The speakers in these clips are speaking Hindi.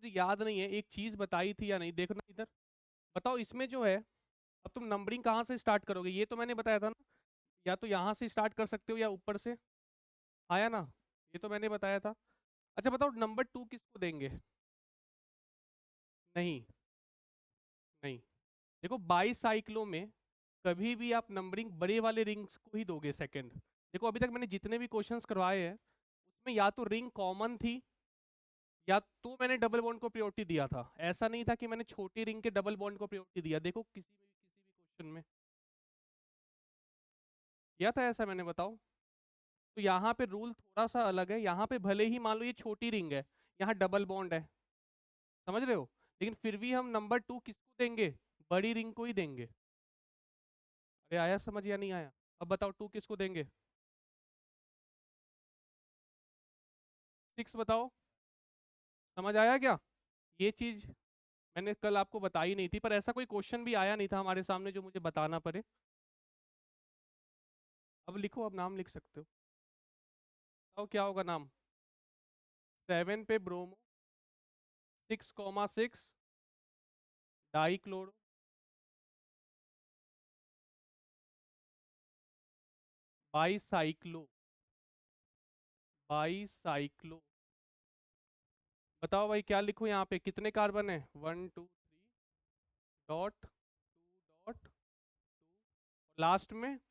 मुझे याद नहीं है एक चीज बताई थी या नहीं, देखना इधर। बताओ इसमें जो है, अब तुम नंबरिंग कहाँ से स्टार्ट करोगे, ये तो मैंने बताया था ना। या तो यहाँ से स्टार्ट कर सकते हो या ऊपर से। आया ना, ये तो मैंने बताया था। अच्छा बताओ नंबर 2 किसको देंगे। नहीं, नहीं। देखो बाईसाइक्लो में कभी भी आप नंबरिंग बड़े वाले रिंग्स को ही दोगे सेकंड। देखो अभी तक मैंने जितने भी क्वेश्चंस करवाए हैं उसमें या तो रिंग कॉमन थी, या तो मैंने डबल बॉन्ड को प्रायोरिटी दिया था। ऐसा नहीं था कि मैंने छोटी रिंग के डबल बॉन्ड को प्रायोरिटी दिया। देखो किसी भी क्वेश्चन में किया था ऐसा मैंने, बताओ। तो यहाँ पे रूल थोड़ा सा अलग है। यहाँ पे भले ही मान लो ये छोटी रिंग है, यहाँ डबल बॉन्ड है, समझ रहे हो, लेकिन फिर भी हम नंबर 2 किसको देंगे, बड़ी रिंग को ही देंगे। अरे आया समझ या नहीं आया। अब बताओ 2 किसको देंगे। 6 बताओ, समझ आया क्या। ये चीज मैंने कल आपको बताई नहीं थी, पर ऐसा कोई क्वेश्चन भी आया नहीं था हमारे सामने जो मुझे बताना पड़े। अब लिखो, अब नाम लिख सकते हो। बताओ क्या होगा नाम। 7 पे bromo, 6,6 die chloro, bicyclo, bicyclo. बताओ भाई क्या लिखूं, यहाँ पे कितने कार्बन है, 1 2 3 डॉट 2 डॉट 2, लास्ट में 7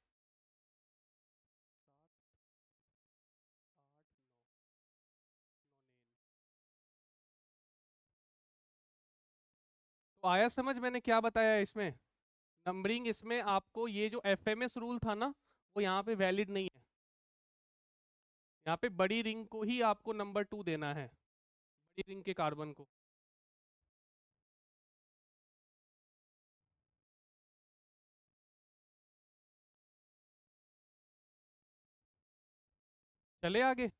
तो आया समझ मैंने क्या बताया है इसमें। नंबरिंग इसमें आपको ये जो एफएमएस रूल था ना, वो यहाँ पे वैलिड नहीं है। यहाँ पे बड़ी रिंग को ही आपको नंबर 2 देना है, बड़ी रिंग के कार्बन को। चले आगे।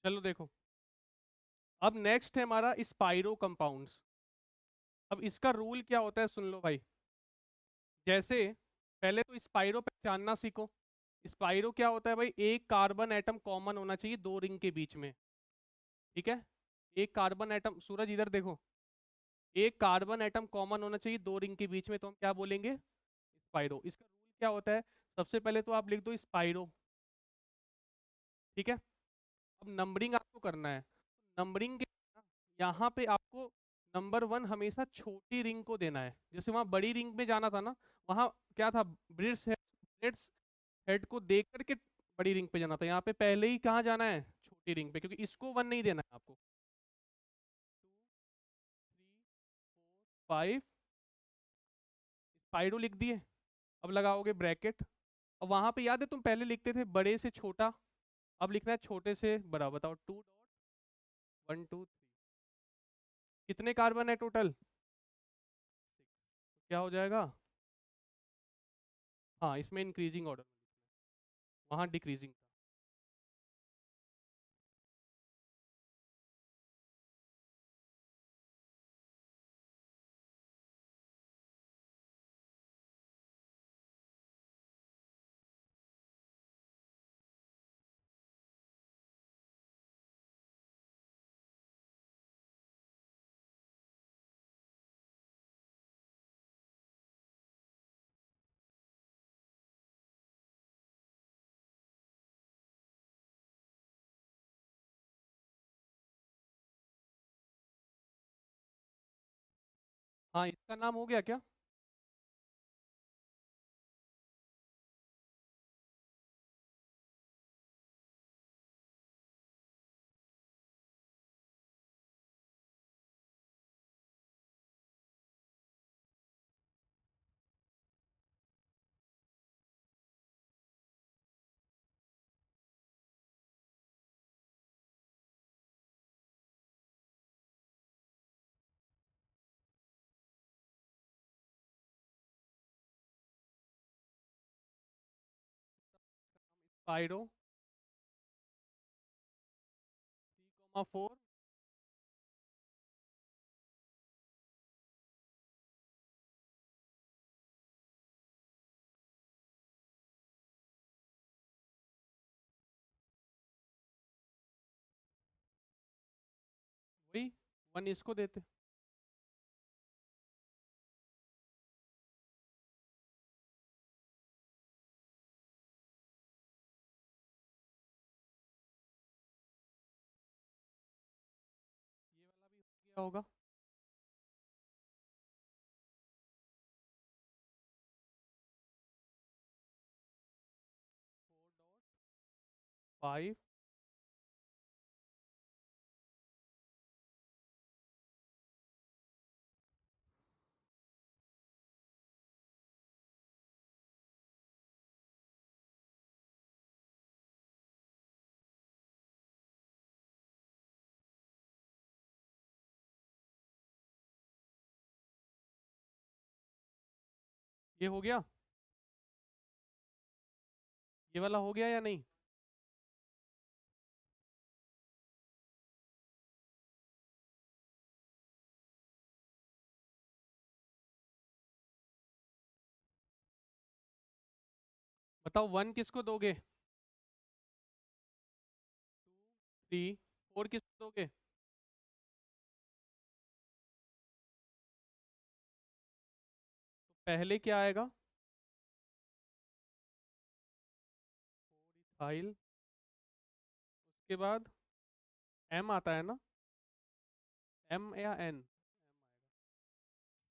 चलो देखो, अब नेक्स्ट है हमारा स्पाइरो कंपाउंड्स। अब इसका रूल क्या होता है सुन लो भाई। जैसे पहले तो स्पाइरो पहचानना सीखो। स्पाइरो क्या होता है भाई, एक कार्बन एटम कॉमन होना चाहिए दो रिंग के बीच में। ठीक है, एक कार्बन एटम, सूरज इधर देखो, एक कार्बन एटम कॉमन होना चाहिए दो रिंग के बीच में, तो हम क्या बोलेंगे, स्पाइरो। इसका रूल क्या होता है, सबसे पहले तो आप लिख दो स्पाइरो। ठीक है, अब नंबरिंग आपको करना है। नंबरिंग के यहाँ पे आपको नंबर 1 हमेशा छोटी रिंग को देना है। जैसे वहां बड़ी रिंग में जाना था ना, वहां क्या था, ब्रिट्स हेड को देख करके बड़ी रिंग पे जाना था। यहाँ पे पहले ही कहाँ जाना है, छोटी रिंग पे, क्योंकि इसको 1 नहीं देना है आपको। 2 3 4 5 स्पाइरो लिख दिए। अब लगाओगे ब्रैकेट। अब वहां पे याद है तुम पहले लिखते थे बड़े से छोटा, अब लिखना है छोटे से बड़ा। बताओ 2.1 2 3, कितने कार्बन है टोटल, 6। क्या हो जाएगा, हाँ इसमें इंक्रीजिंग ऑर्डर, वहां डिक्रीजिंग। हाँ इसका नाम हो गया क्या। स्पाइरो 3,4 वही 1 इसको देते। ये वाला भी हो गया होगा। 4.5 ये हो गया। ये वाला हो गया या नहीं? बताओ 1 किसको दोगे? 2 3 4 किसको दोगे? तो पहले क्या आएगा? 4 इथाइल। उसके बाद एम आता है ना? एम या एन?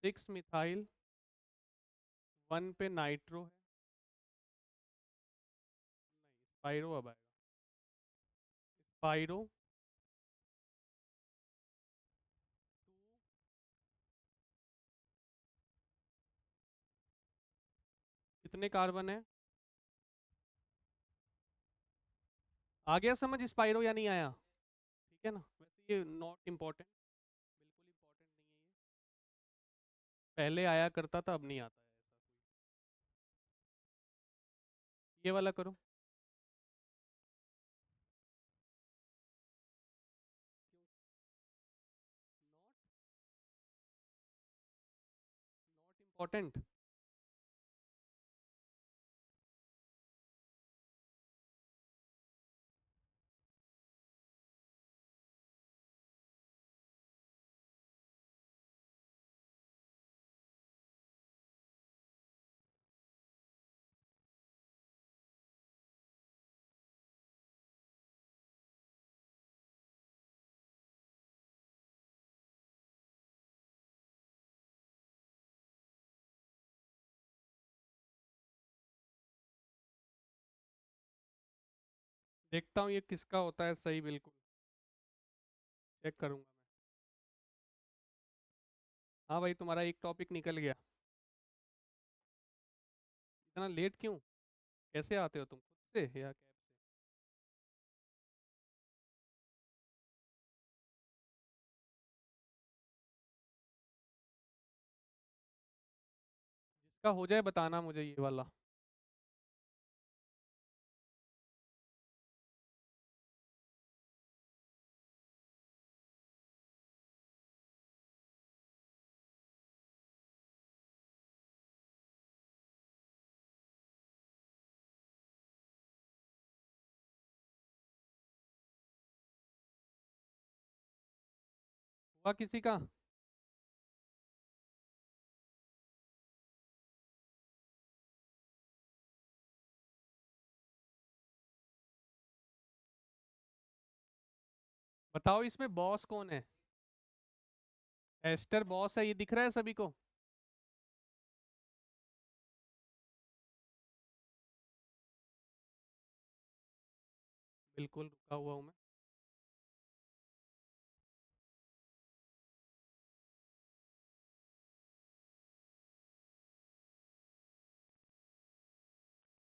6 मिथाइल। 1 पे नाइट्रो है। नहीं, स्पाइरो अब आएगा। स्पाइरो 2। कितने कार्बन है? आ गया समझ स्पाइरो या नहीं आया? ठीक है ना, वैसे ये नॉट इम्पोर्टेंट, बिल्कुल इम्पोर्टेंट नहीं है ये। पहले आया करता था, अब नहीं आता है ऐसा कोई। ये वाला करो। Not not important. देखता हूँ ये किसका होता है सही, बिल्कुल चेक करूंगा मैं। हाँ भाई, तुम्हारा एक टॉपिक निकल गया। इतना लेट क्यों? कैसे आते हो तुम, खुद से या कैब से? जिसका हो जाए बताना मुझे ये वाला। हुआ किसी का? बताओ इसमें बॉस कौन है? एस्टर बॉस है, ये दिख रहा है सभी को? बिल्कुल रुका हुआ हूँ मैं।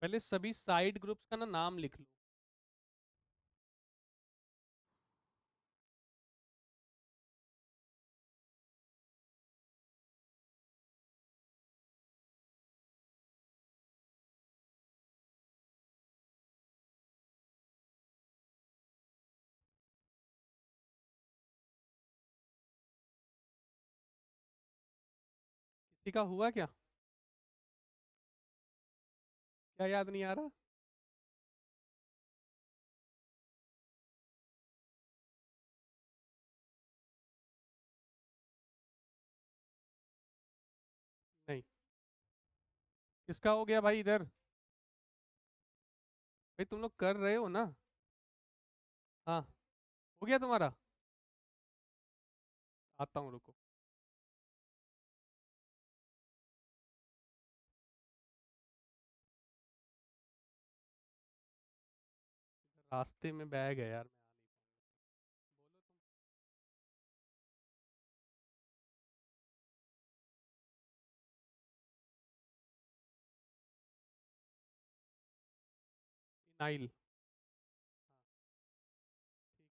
पहले सभी साइड ग्रुप्स का ना नाम लिख लो। किसी का हुआ क्या? क्या याद नहीं आ रहा? किसका हो गया भाई इधर? भाई तुम लोग कर रहे हो ना? हाँ, हो गया तुम्हारा। आता हूँ, रुको। रास्ते में बैग है यार, मैं आ नहीं पाऊंगा। बोलो तुम। इनाइल। ठीक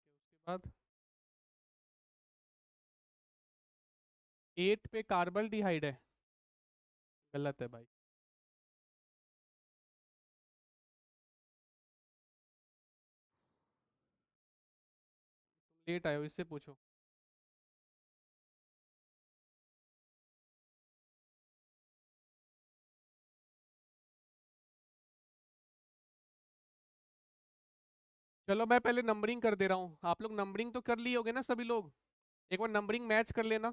है, उसके बाद 8 पे कार्बल डिहाइड है। गलत है भाई। तुम लेट आए हो, इससे पूछो। चलो मैं पहले नंबरिंग कर दे रहा हूँ, आप लोग नंबरिंग तो कर लिए होगे ना सभी लोग। एक बार नंबरिंग मैच कर लेना।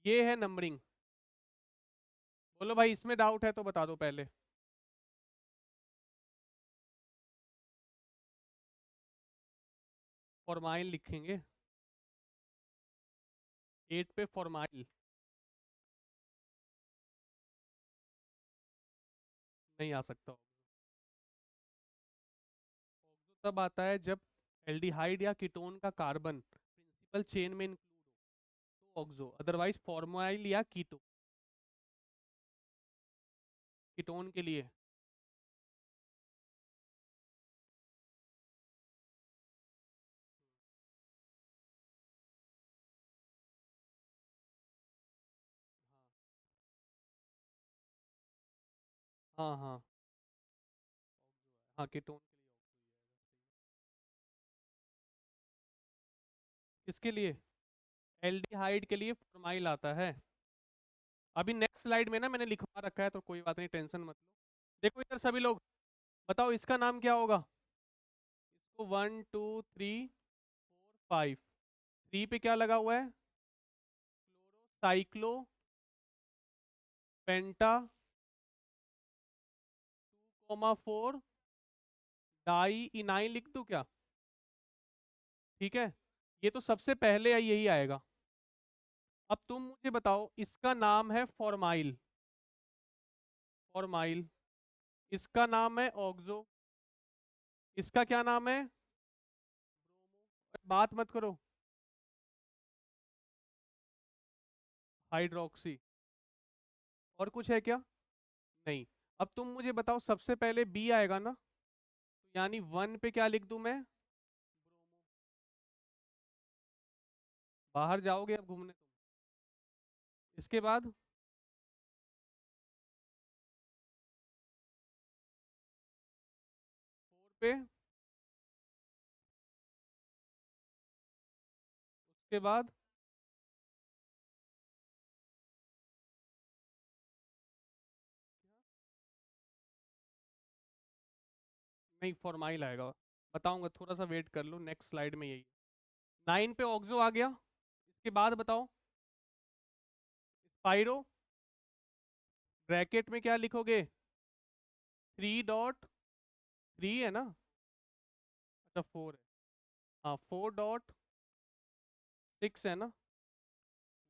ये है नंबरिंग। बोलो भाई, इसमें डाउट है तो बता दो पहले। फॉर्माइल लिखेंगे। 8 पे फॉर्माइल। नहीं आ सकता। ऑक्सो तब आता है जब एल्डिहाइड या कीटोन का कार्बन प्रिंसिपल चेन में इंक्लूड हो, तो ऑक्सो। अदरवाइज फॉर्माइल या कीटो। कीटोन के लिए। हाँ हाँ, हाँ कीटोन के लिए ऑक्सो ही आएगा। किसके लिए? एल्डिहाइड के लिए फॉर्माइल आता है। अभी नेक्स्ट स्लाइड में ना मैंने लिखवा रखा है, तो कोई बात नहीं, टेंशन मत लो। देखो इधर सभी लोग, बताओ इसका नाम क्या होगा। इसको 1 2 3 4 5। 3 पे क्या लगा हुआ है? साइक्लो पेंटा 2,4 डाई इनाइन लिख दूं क्या? ठीक है, ये तो सबसे पहले यही आएगा। अब तुम मुझे बताओ, इसका नाम है फॉर्माइल। फॉर्माइल। इसका नाम है ऑक्सो। इसका क्या नाम है? बात मत करो। हाइड्रोक्सी। और कुछ है क्या? नहीं। अब तुम मुझे बताओ, सबसे पहले बी आएगा ना, तो यानी 1 पे क्या लिख दूं मैं? बाहर जाओगे अब घूमने तुम? इसके बाद 4 पे। उसके बाद नहीं, फॉर्माइल आएगा। बताऊंगा, थोड़ा सा वेट कर लो, नेक्स्ट स्लाइड में यही। 9 पे ऑक्सो आ गया। इसके बाद बताओ। स्पाइरो। ब्रैकेट में क्या लिखोगे? 3.3 है ना? अच्छा 4 है। हाँ, 4.6 है ना?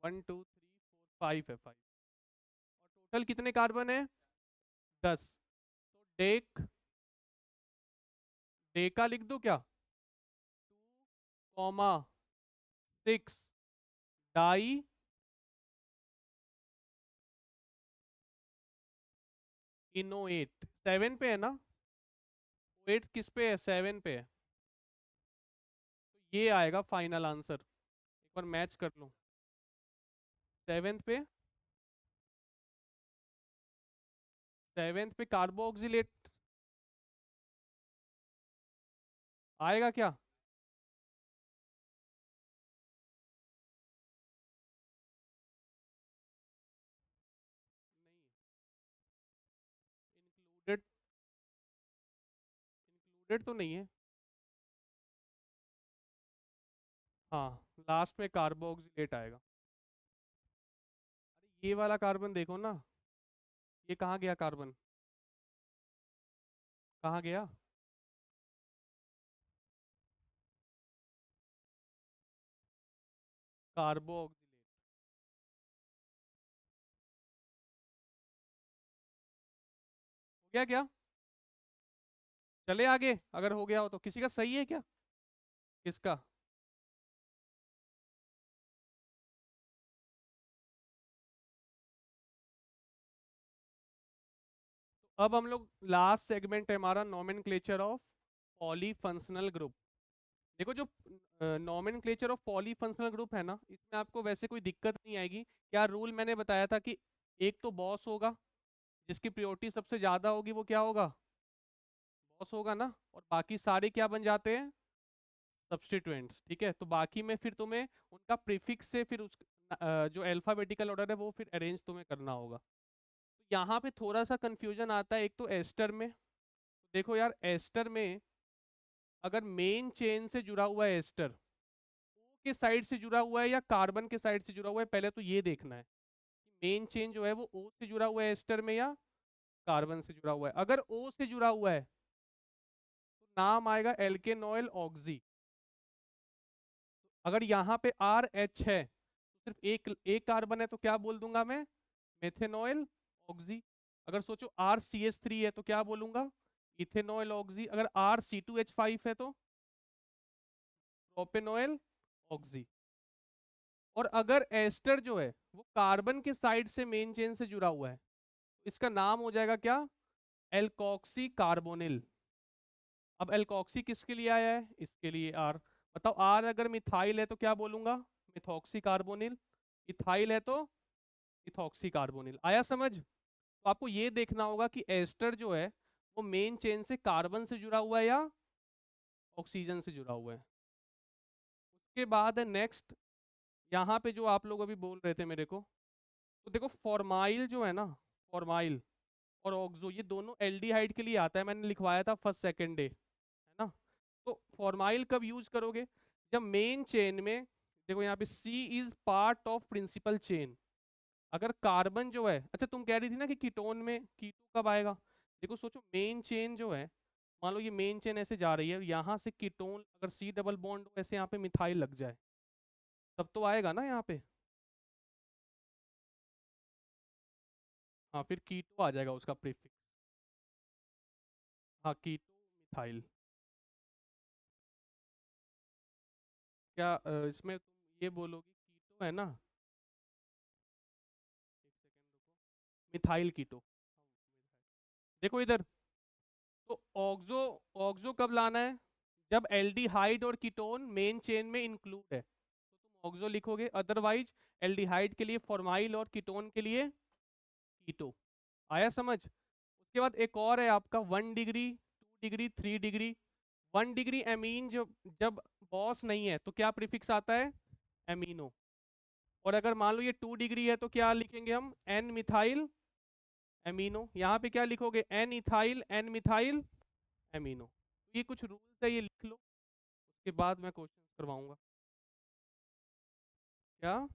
1 2 3 4 5 है, 5। और टोटल कितने कार्बन है? 10। तो डेका लिख दो क्या? 2,6 डाई इनोएट। 7 पे है ना? 8 किस पे है? 7 पे है। तो ये आएगा फाइनल आंसर। एक बार मैच कर लो। 7 पे। 7 पे कार्बोक्सिलेट आएगा क्या? नहीं, इंक्लूडेड। इंक्लूडेड तो नहीं है। हाँ, लास्ट में कार्बोक्सिलेट आएगा। अरे ये वाला कार्बन देखो ना, ये कहाँ गया कार्बन, कहाँ गया? कार्बोक्सिलेट। हो गया क्या? चले आगे, अगर हो गया हो तो। किसी का सही है क्या? किसका? अब हम लोग, लास्ट सेगमेंट है हमारा, नॉमेनक्लेचर ऑफ पॉलीफंक्शनल ग्रुप। देखो जो नॉमेनक्लेचर ऑफ पॉलीफंक्शनल ग्रुप है ना, इसमें आपको वैसे कोई दिक्कत नहीं आएगी। क्या रूल मैंने बताया था कि एक तो बॉस होगा, जिसकी प्रायोरिटी सबसे ज्यादा होगी, वो क्या होगा? बॉस होगा ना। और बाकी सारे क्या बन जाते हैं? सब्स्टिट्यूएंट्स। ठीक है, तो बाकी में फिर तुम्हें उनका प्रीफिक्स से फिर उस जो अल्फाबेटिकल ऑर्डर है वो फिर अरेंज तुम्हें करना होगा। तो यहाँ पे थोड़ा सा कंफ्यूजन आता है एक तो एस्टर में। देखो यार, एस्टर में अगर मेन चेन से जुड़ा हुआ है एस्टर, ओ के साइड से जुड़ा हुआ है या कार्बन के साइड से जुड़ा हुआ है, पहले तो ये देखना है कि मेन चेन जो है वो ओ से जुड़ा हुआ है एस्टर में या कार्बन से जुड़ा हुआ है। अगर ओ से जुड़ा हुआ है तो नाम आएगा एल्केनॉयल ऑक्सी। अगर यहाँ पे आर एच है तो सिर्फ एक एक कार्बन है, तो क्या बोल दूंगा मैं? मेथेनॉयल ऑक्सी। अगर सोचो आर सी एच थ्री है तो क्या बोलूंगा? Ethanoyl oxy. अगर R C two H five है तो प्रोपेनॉयल ऑक्सी। और अगर एस्टर जो है वो कार्बन के साइड से मेन चेन से जुड़ा हुआ है, तो इसका नाम हो जाएगा क्या? Alkoxy carbonyl. अब एल्कोक्सी किसके लिए आया है? इसके लिए आर। बताओ, आर अगर मिथाइल है तो क्या बोलूंगा? Methoxy carbonyl. इथाइल है तो इथॉक्सी कार्बोनिल। आया समझ? तो आपको ये देखना होगा कि एस्टर जो है वो मेन चेन से कार्बन से जुड़ा हुआ है या ऑक्सीजन से जुड़ा हुआ है। उसके बाद है नेक्स्ट, यहाँ पे जो आप लोग अभी बोल रहे थे मेरे को, तो देखो फॉर्माइल जो है ना, फॉर्माइल और ऑक्सो, ये दोनों एल्डिहाइड के लिए आता है, मैंने लिखवाया था फर्स्ट सेकेंड डे, है ना। तो फॉर्माइल कब यूज करोगे? जब मेन चेन में, देखो यहाँ पे C is part of principal chain, अगर कार्बन जो है, अच्छा तुम कह रही थी ना कि कीटोन में कीटो कब आएगा। देखो सोचो, मेन चेन जो है, मान लो ये मेन चेन ऐसे जा रही है और यहाँ से कीटोन, अगर सी डबल बॉन्ड ऐसे यहाँ पे मिथाइल लग जाए, तब तो आएगा ना यहाँ पे। हाँ, फिर कीटो आ जाएगा उसका प्रीफिक्स। हाँ, कीटो मिथाइल। क्या इसमें तुम ये बोलोगे कीटो है ना? एक सेकेंड रुको, मिथाइल कीटो। देखो इधर, तो ऑक्सो, ऑक्सो कब लाना है? जब एल्डिहाइड और कीटोन मेन चेन में इंक्लूड है तो तुम ऑक्सो लिखोगे, अदरवाइज एल्डिहाइड के लिए फॉर्माइल और कीटोन के लिए कीटो। आया समझ? उसके बाद एक और है आपका 1 degree, 2 degree, 3 degree. 1 degree amine, जो जब बॉस नहीं है तो क्या प्रीफिक्स आता है? एमीनो। और अगर मान लो ये 2 डिग्री है तो क्या लिखेंगे हम? N methyl amino. यहाँ पे क्या लिखोगे? N ethyl N methyl amino. ये कुछ रूल्स है, ये लिख लो, उसके बाद मैं क्वेश्चन करवाऊंगा। क्या?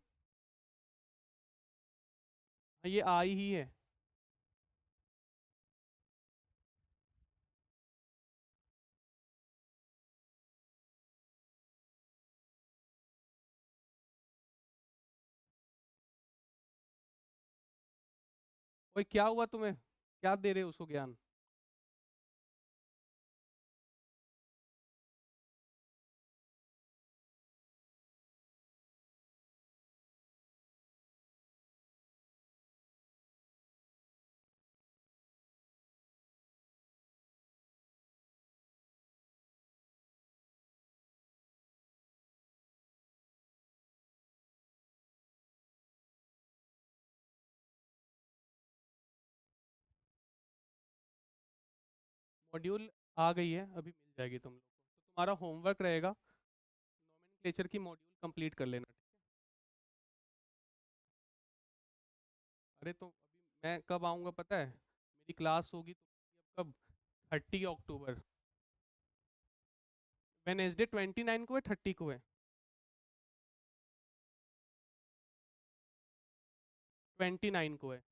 ये आई ही है। ओए क्या हुआ तुम्हें, क्या दे रहे हो उसको ज्ञान? मॉड्यूल आ गई है, अभी मिल जाएगी तुम लोग को, तो तुम्हारा होमवर्क रहेगा नोमेनक्लेचर की मॉड्यूल कंप्लीट कर लेना, ठीक है? अरे तो अभी मैं कब आऊँगा पता है? मेरी क्लास होगी तो कब? 30 अक्टूबर। वेनेसडे 29 को है, 30 को है? 29 को है,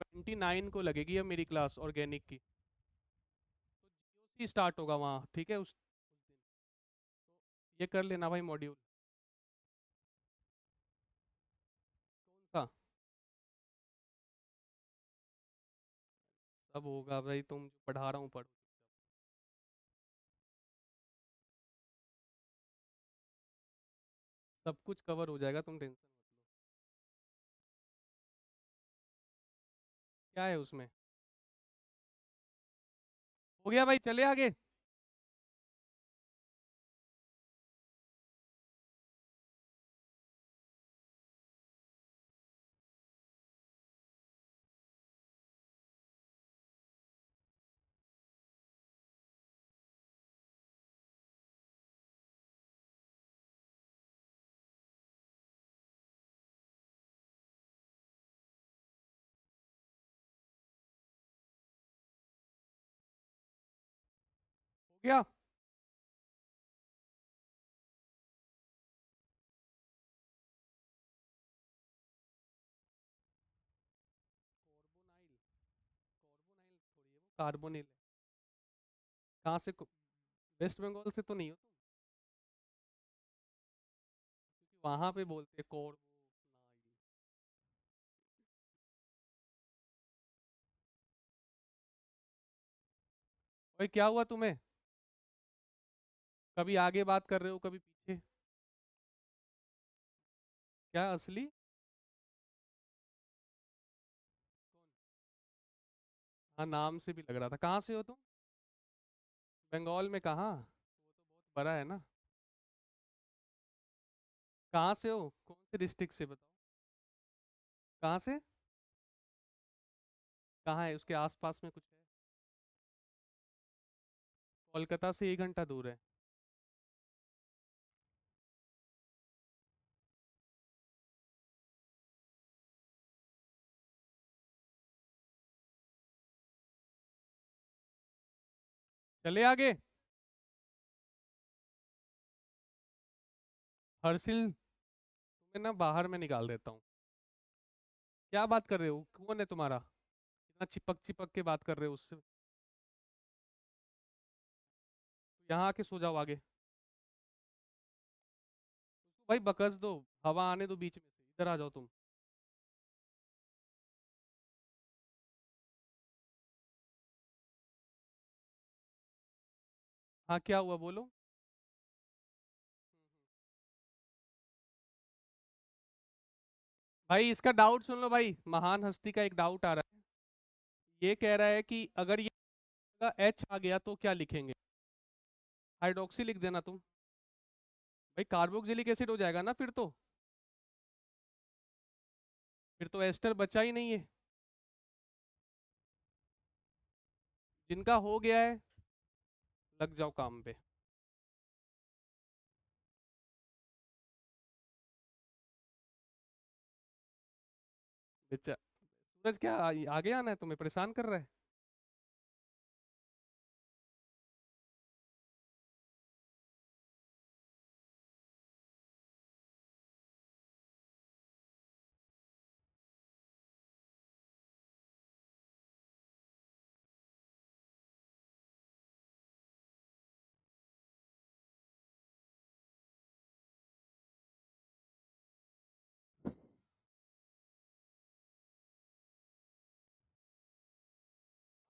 29 को लगेगी अब मेरी क्लास ऑर्गेनिक की। तो स्टार्ट होगा वहाँ, ठीक है, उस दिन। तो ये कर लेना भाई मॉड्यूल। कौन सा? सब होगा भाई, तुम जो पढ़ा रहा हूँ पढ़ो। सब कुछ कवर हो जाएगा, तुम टेंशन मत लो। क्या है उसमें? हो गया भाई, चले आगे। हो गया। कार्बोनाइल, कार्बोनाइल थोड़ी है वो, कार्बोनिल है। कहाँ से वेस्ट बंगाल से तो नहीं हो तुम? क्योंकि वहां पे बोलते हैं कार्बोनाइल। भाई क्या हुआ तुम्हें? कभी आगे बात कर रहे हो, कभी पीछे। क्या असली? हाँ, नाम से भी लग रहा था। कहाँ से हो तुम? बंगाल में कहाँ? वो तो बहुत बड़ा है ना। कहाँ से हो, कौन से डिस्ट्रिक्ट से बताओ? कहाँ से? कहाँ है उसके आसपास में कुछ है? कोलकाता से 1 घंटा दूर है। चले आगे। हर्षिल, तुम्हें ना बाहर में निकाल देता हूँ। क्या बात कर रहे हो, कौन है तुम्हारा? इतना चिपक चिपक के बात कर रहे हो उससे। यहाँ आके सो जाओ आगे। उसको भाई बकस दो, हवा आने दो बीच में से, इधर आ जाओ तुम। हाँ, क्या हुआ बोलो। भाई इसका डाउट सुन लो भाई, महान हस्ती का एक डाउट आ रहा है। ये कह रहा है कि अगर ये एच आ गया तो क्या लिखेंगे? हाइड्रोक्सी लिख देना तुम। भाई कार्बोक्सिलिक एसिड हो जाएगा ना फिर तो। फिर तो एस्टर बचा ही नहीं है। जिनका हो गया है, लग जाओ काम पे। सूरज क्या आगे आना है, तुम्हें परेशान कर रहा है?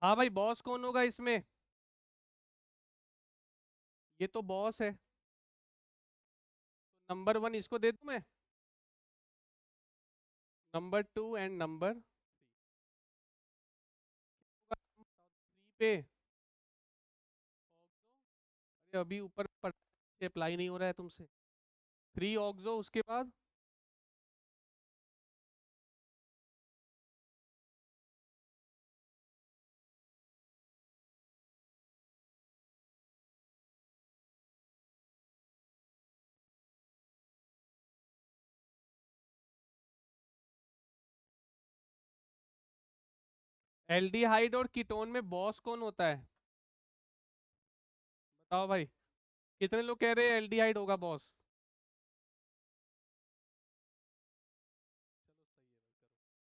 हाँ भाई, बॉस कौन होगा इसमें? ये तो बॉस है। तो नंबर 1 इसको दे दूं मैं? नंबर 2 एंड नंबर 3 पे। अरे अभी ऊपर अप्लाई नहीं हो रहा है तुमसे। 3 ऑक्सो, उसके बाद एल्डिहाइड और कीटोन में बॉस कौन होता है? बताओ भाई। कितने लोग कह रहे हैं एल्डिहाइड होगा बॉस? चलो सही है भाई,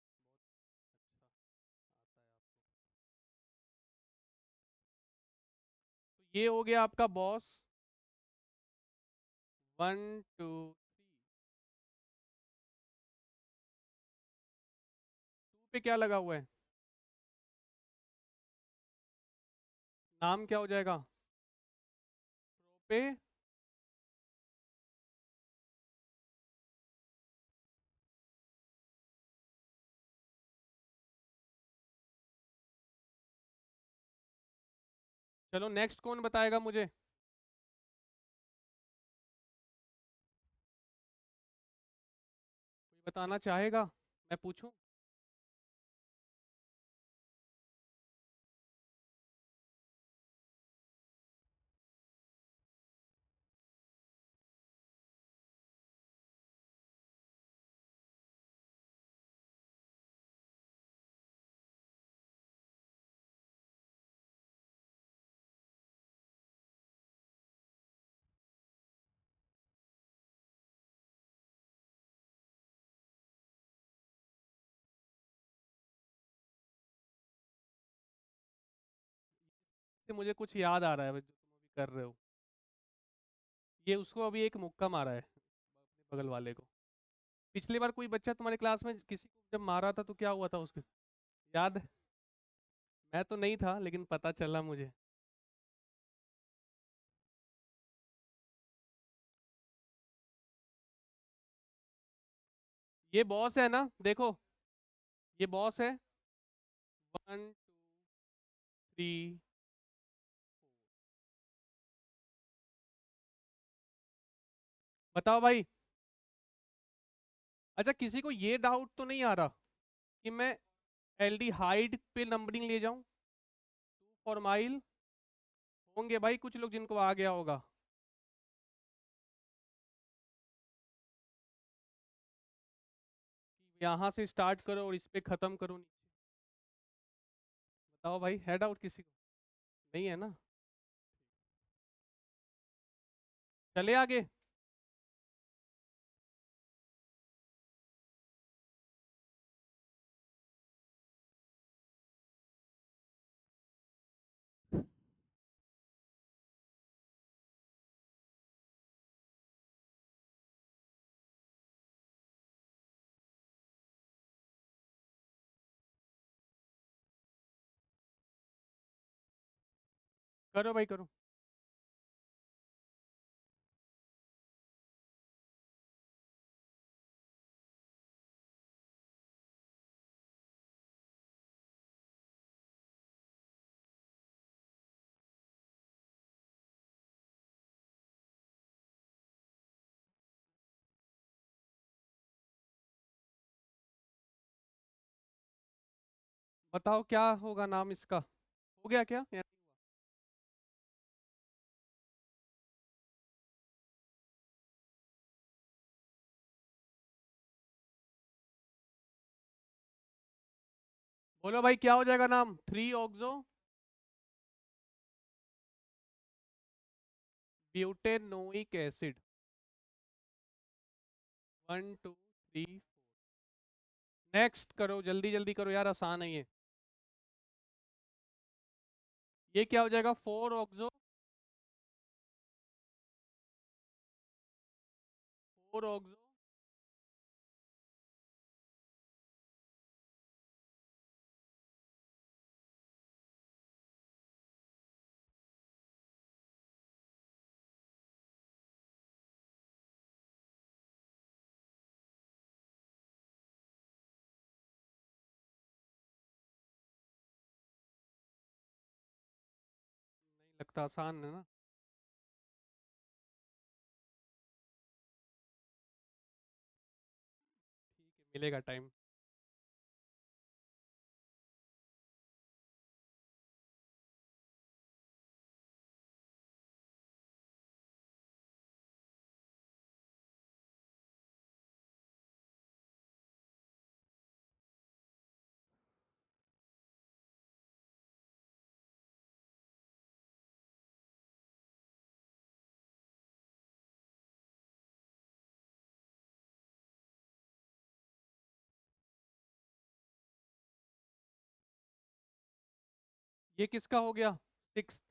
करो। ये हो गया आपका बॉस। 1 2 3। पे क्या लगा हुआ है? नाम क्या हो जाएगा? पे। चलो नेक्स्ट कौन बताएगा मुझे? कोई बताना चाहेगा? मैं पूछूं? से मुझे कुछ याद आ रहा है जो तुम अभी कर रहे हो। ये उसको अभी एक मुक्का मारा है अपने बगल वाले को। पिछली बार कोई बच्चा तुम्हारे क्लास में किसी को जब मारा था तो क्या हुआ था उसके? याद है? मैं तो नहीं था लेकिन पता चला मुझे। ये बॉस है ना, देखो। ये बॉस है। 1 2 3। बताओ भाई। अच्छा, किसी को ये डाउट तो नहीं आ रहा कि मैं एल्डिहाइड पे नंबरिंग ले जाऊं? फॉर्माइल। होंगे भाई कुछ लोग जिनको आ गया होगा। यहाँ से स्टार्ट करो और इस पे खत्म करो नीचे। बताओ भाई, है डाउट किसी को? नहीं है ना? चले आगे। करो भाई करो। बताओ क्या होगा नाम इसका? हो गया क्या या नहीं हुआ? बोलो भाई क्या हो जाएगा नाम? 3 ऑक्सो ब्यूटेनोइक एसिड। 1 2 3। नेक्स्ट करो, जल्दी जल्दी करो यार, आसान है ये। ये क्या हो जाएगा? 4 ऑक्सो। 4 ऑक्सो। लगता आसान है ना? ठीक है, मिलेगा टाइम। ये किसका हो गया? 6th।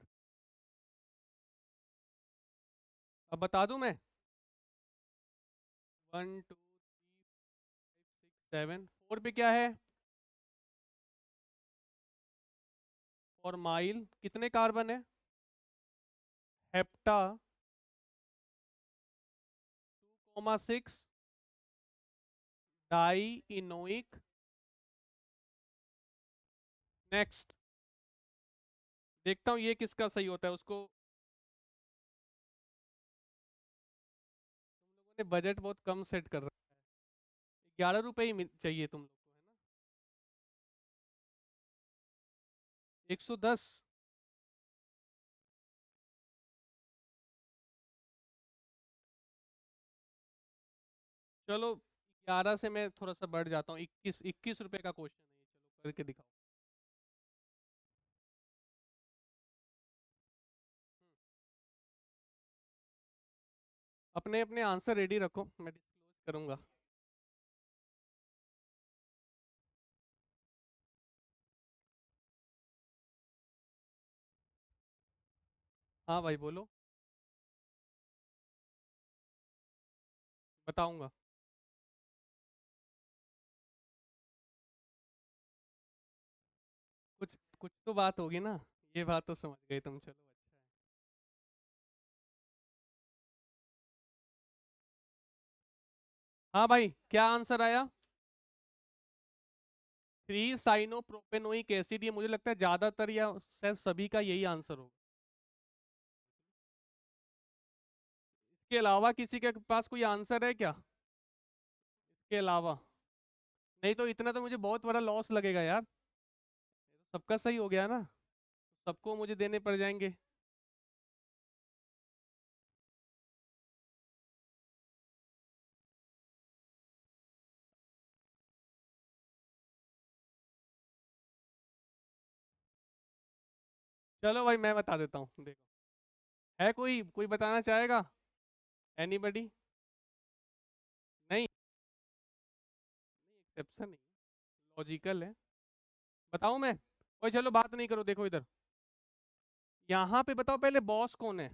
अब बता दूं मैं? 1 2 3 5 6 7 4 पे क्या है? और माइल कितने कार्बन है? Hepta 2,6 die इनोइक। नेक्स्ट, देखता हूँ ये किसका सही होता है उसको। तुम लोगों ने बजट बहुत कम सेट कर रखा है। 11 रुपए ही चाहिए तुम लोग को, है ना? 110। चलो 11 से मैं थोड़ा सा बढ़ जाता हूँ, 21 रुपए का क्वेश्चन है ये, चलो करके दिखाओ। अपने अपने आंसर रेडी रखो, मैं डिस्क्लोज करूंगा। हाँ भाई बोलो। बताऊंगा। कुछ कुछ तो बात होगी ना। ये बात तो समझ गए तुम, चलो अच्छा है। हाँ भाई, क्या आंसर आया? 3 साइनो प्रोपेनोइक एसिड, ये मुझे लगता है ज्यादातर या शायद सभी का यही आंसर होगा। इसके अलावा किसी के पास कोई आंसर है क्या? इसके अलावा? नहीं तो इतना तो मुझे बहुत बड़ा लॉस लगेगा यार। ये तो सबका सही हो गया ना, सबको मुझे देने पड़ जाएंगे। चलो भाई मैं बता देता हूँ, देखो। है कोई कोई बताना चाहेगा? एनीबडी? नहीं, एक्सेप्शन नहीं, लॉजिकल है। बताऊं मैं? ओए चलो बात नहीं करो, देखो इधर। यहाँ पे बताओ पहले बॉस कौन है?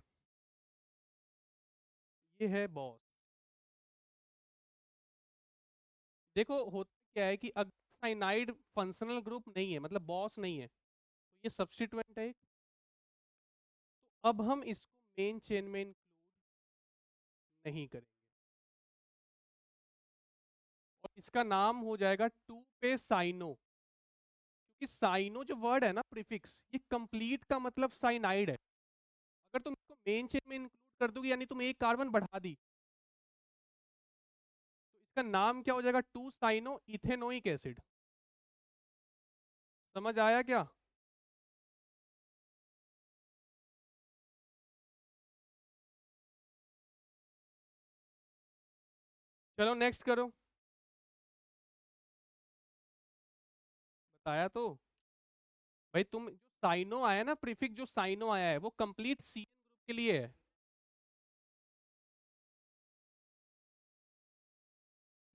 ये है बॉस। देखो होता क्या है कि अगर साइनाइड फंक्शनल ग्रुप नहीं है, मतलब बॉस नहीं है, तो ये सब्स्टिट्यूएंट है एक। तो अब हम इसको मेन चेन में इंक्लूड नहीं करेंगे, और इसका नाम हो जाएगा 2 पे साइनो। क्योंकि साइनो जो वर्ड है ना, प्रीफिक्स, ये कंप्लीट का मतलब साइनाइड है। अगर तुम इसको मेन चेन में इंक्लूड कर दोगे यानी तुम एक कार्बन बढ़ा दी, तो इसका नाम क्या हो जाएगा? 2 साइनो इथेनोइक एसिड। समझ आया क्या? चलो नेक्स्ट करो। बताया तो भाई, तुम जो साइनो आया ना, प्रीफिक्स जो साइनो आया है वो कंप्लीट सीएन ग्रुप के लिए है।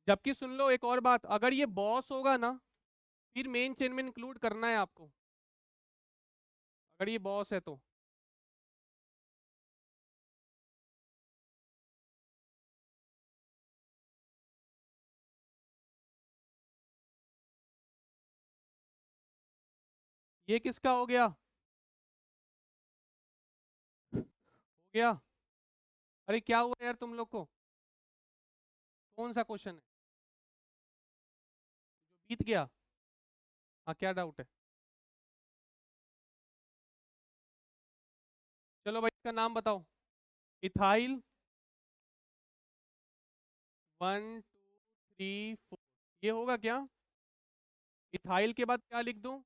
जबकि सुन लो एक और बात, अगर ये बॉस होगा ना, फिर मेन चेन में इंक्लूड करना है आपको, अगर ये बॉस है तो। ये किसका हो गया? हो गया। अरे क्या हुआ यार तुम लोग को? कौन सा क्वेश्चन है जो बीत गया? हाँ क्या डाउट है? चलो भाई इसका नाम बताओ। इथाइल 1 2 3 4, ये होगा क्या? इथाइल के बाद क्या लिख दूं?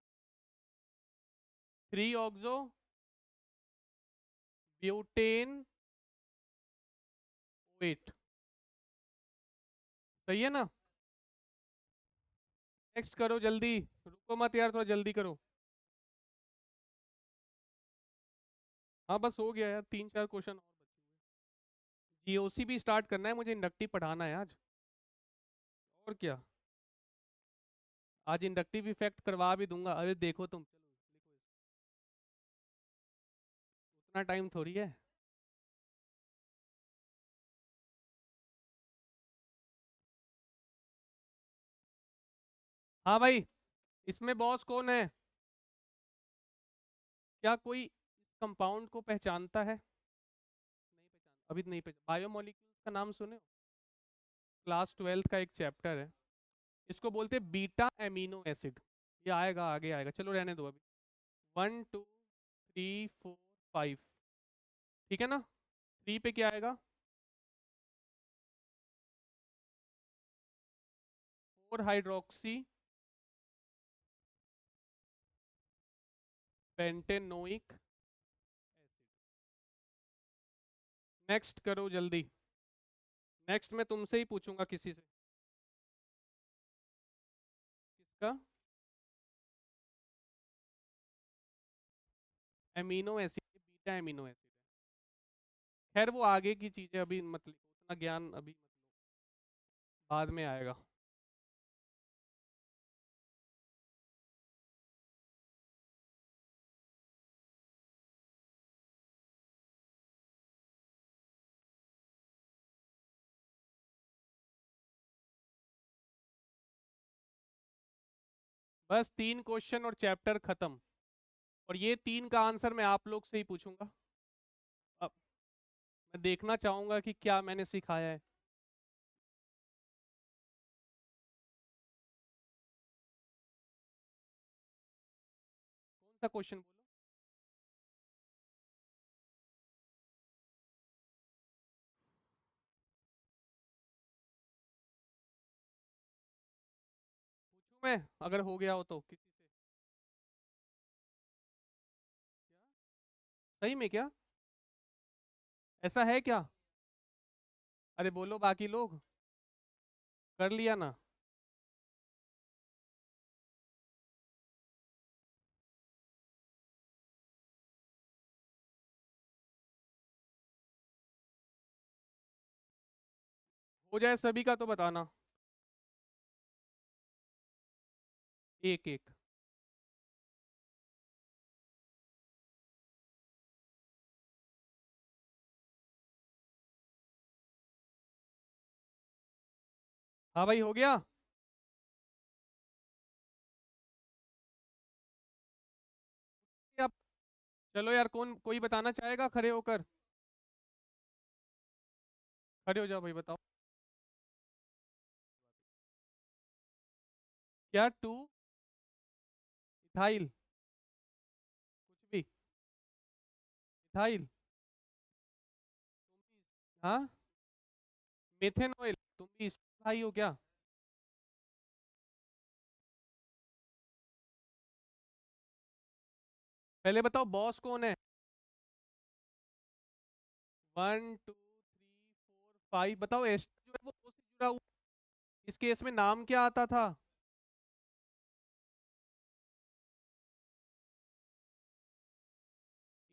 3 ऑक्सो ब्यूटेन ओएट। सही है ना? नेक्स्ट करो जल्दी, रुको मत यार, थोड़ा जल्दी करो। हाँ बस हो गया यार, 3 4 क्वेश्चन और बचे हुए। जीओसी भी स्टार्ट करना है मुझे, इंडक्टिव पढ़ाना है आज। और क्या, आज इंडक्टिव इफेक्ट करवा भी दूंगा। अरे देखो तुम, चलो लिखो, उतना टाइम थोड़ी है। हाँ भाई, इसमें बॉस कौन है? क्या कोई इस कंपाउंड को पहचानता है? नहीं पहचान, अभी नहीं पहचान। बायोमोलिक्यूल्स का नाम सुने हो? क्लास 12th का एक चैप्टर है। इसको बोलते हैं बीटा एमिनो एसिड। ये आएगा, आगे आएगा, चलो रहने दो अभी। 1 2 3 4 5, ठीक है ना? 3 पे क्या आएगा? 4 हाइड्रोक्सी पेंटेनोइक एसिड। नेक्स्ट करो जल्दी। नेक्स्ट मैं तुमसे ही पूछूंगा किसी से। किसका? Amino acid, beta amino acid है। खैर वो आगे की चीजें, अभी मतलब उतना ज्ञान अभी मतलब बाद में आएगा। बस 3 क्वेश्चन और चैप्टर खत्म। और ये 3 का आंसर मैं आप लोग से ही पूछूंगा। अब मैं देखना चाहूंगा कि क्या मैंने सिखाया है। कौन सा क्वेश्चन बोलो? पूछूं मैं, अगर हो गया हो तो किसी से? क्या? सही में क्या? ऐसा है क्या? अरे बोलो बाकी लोग। कर लिया ना? हो जाए सभी का तो बताना। एक एक। हाँ भाई, हो गया। अब चलो यार, कौन कोई बताना चाहेगा खड़े होकर? खड़े हो जाओ भाई, बताओ। क्या? Two ethyl? कुछ भी। इथाइल? तुम भी हाँ, मेथेनॉइल। तुम भी इसके भाई हो क्या? पहले बताओ बॉस कौन है? 1 2 3 4 5, बताओ। एस्टर जो है वो O से जुड़ा हुआ है। इस केस में नाम क्या आता था?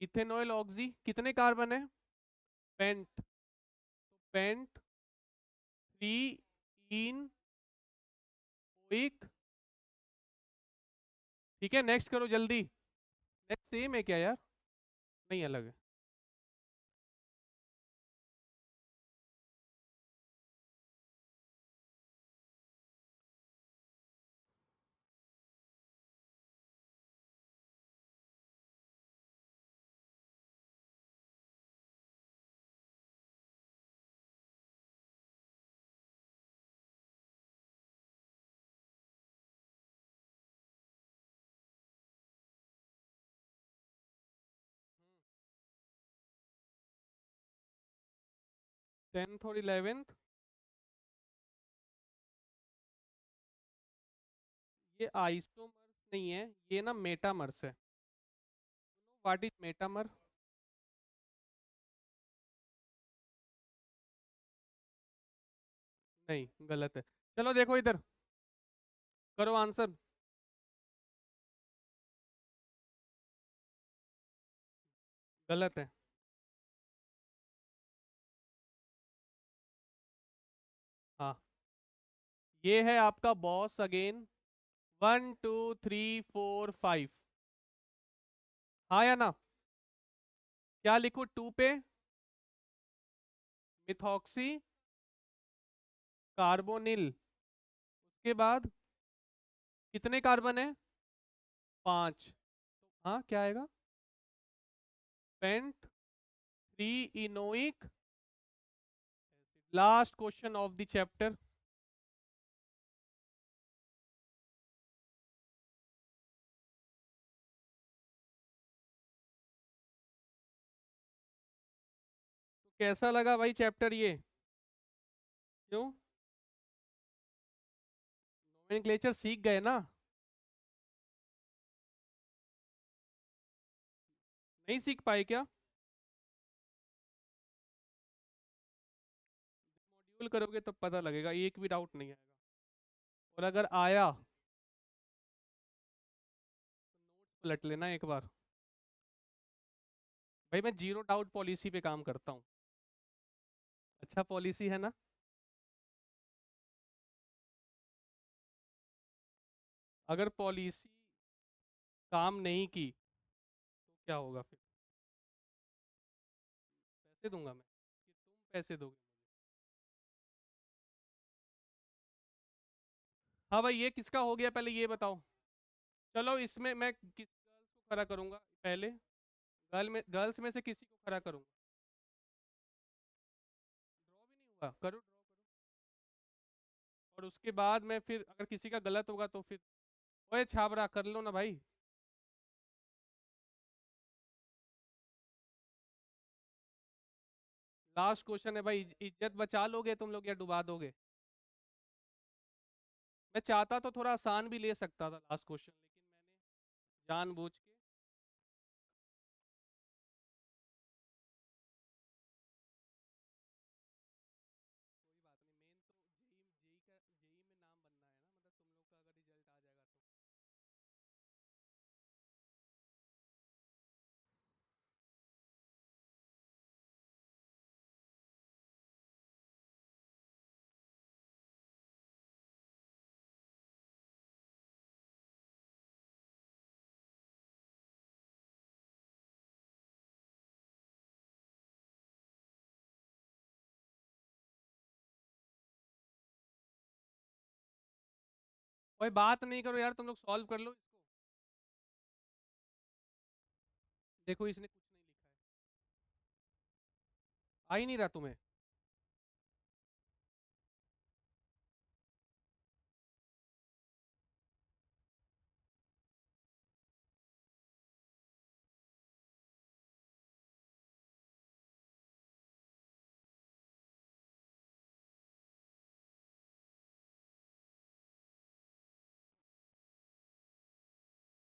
Ethanoyl oxy. कितने कार्बन है? पेंट, तो पेंट 3 इन ओइक। ठीक है, नेक्स्ट करो जल्दी। नेक्स्ट सेम है क्या यार? नहीं, अलग है। 10th और 11th? ये आइसोमर्स नहीं है, ये ना मेटामर्स है। What is metamer? नहीं, गलत है। चलो देखो इधर, करो आंसर। गलत है। हाँ, ये है आपका बॉस अगेन। 1 2 3 4 5। हाँ या ना? क्या लिखूं 2 पे? Methoxy carbonyl. उसके बाद कितने कार्बन है? 5। हाँ क्या आएगा? Pent three enoic. Last question of the chapter. कैसा लगा भाई चैप्टर ये? क्यों? नोमेनक्लेचर सीख गए ना? नहीं सीख पाए क्या? मॉड्यूल करोगे तब पता लगेगा, एक भी डाउट नहीं आएगा। और अगर आया तो पलट लेना एक बार। भाई मैं जीरो डाउट पॉलिसी पे काम करता हूँ। अच्छा पॉलिसी है ना? अगर पॉलिसी काम नहीं की तो क्या होगा फिर? पैसे दूंगा मैं कि तुम पैसे दोगे मुझे? हाँ भाई ये किसका हो गया पहले ये बताओ। चलो इसमें मैं किस गर्ल्स को खड़ा करूंगा पहले? गर्ल्स में से किसी को खड़ा करूंगा? ड्रॉ भी नहीं हुआ, करो ड्रॉ करो। और उसके बाद मैं फिर अगर किसी का गलत होगा तो फिर ओए छाबरा कर लो ना भाई। लास्ट क्वेश्चन है भाई, इज्जत बचा लोगे तुम लोग या डुबा दोगे? मैं चाहता तो थोड़ा आसान भी ले सकता था लास्ट क्वेश्चन, लेकिन मैंने जानबूझ के। कोई बात नहीं, मेन तो जेई जेई का जेई में नाम बनना है ना, मतलब तुम लोग का अगर रिजल्ट आ जाएगा तो। कोई बात नहीं करो यार, तुम लोग सॉल्व कर लो इसको। देखो इसने कुछ नहीं लिखा है। आ ही नहीं रहा तुम्हें?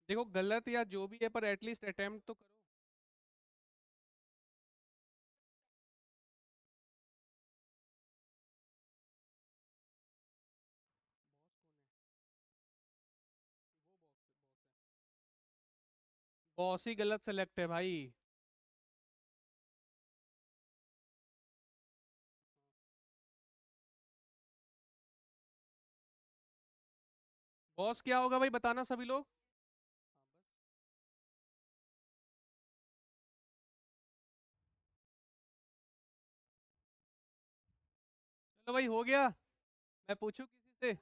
देखो गलत या जो भी है पर एटलीस्ट अटेम्प्ट तो करो। बॉस कौन है? वो बॉस है। बॉस ही गलत सेलेक्ट है भाई। बॉस क्या होगा भाई बताना सभी लोग। हाँ बस। चलो भाई हो गया। मैं पूछूं किसी से?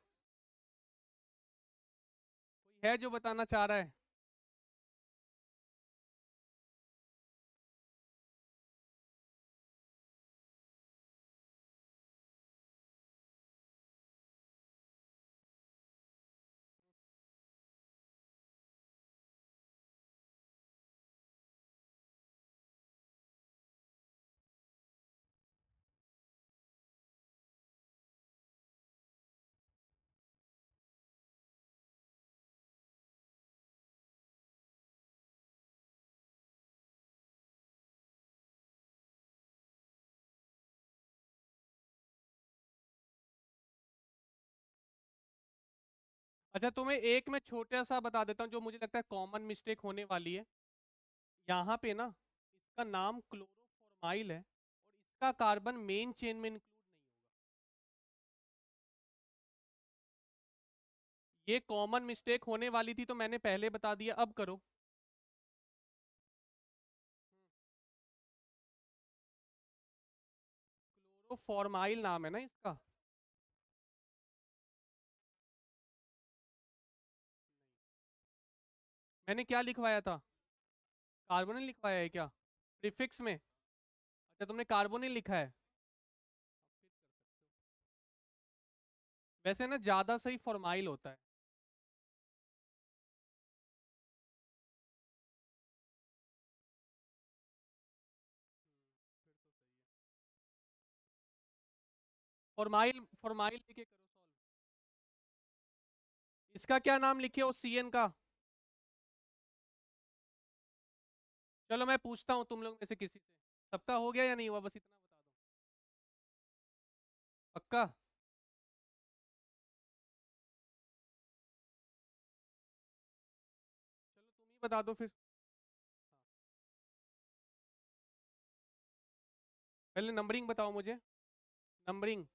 कोई है जो बताना चाह रहा है? अच्छा तुम्हें एक मैं छोटा सा बता देता हूँ जो मुझे लगता है कॉमन मिस्टेक होने वाली है। यहाँ पे ना इसका नाम क्लोरोफॉर्माइल है और इसका कार्बन मेन चेन में इंक्लूड नहीं होगा। ये कॉमन मिस्टेक होने वाली थी तो मैंने पहले बता दिया, अब करो। क्लोरोफॉर्माइल नाम है ना इसका। मैंने क्या लिखवाया था? कार्बोनिल लिखवाया है क्या प्रीफिक्स में? अच्छा तुमने कार्बोनिल लिखा है। वैसे ना ज्यादा सही फॉर्माइल होता है। फॉर्माइल फॉर्माइल लिखे करो सॉल्व। इसका क्या नाम लिखे हो सीएन का? चलो मैं पूछता हूँ तुम लोग में से किसी से। सबका हो गया या नहीं हुआ, बस इतना बता दो। पक्का? चलो तुम ही बता दो फिर। पहले नंबरिंग बताओ मुझे। नंबरिंग।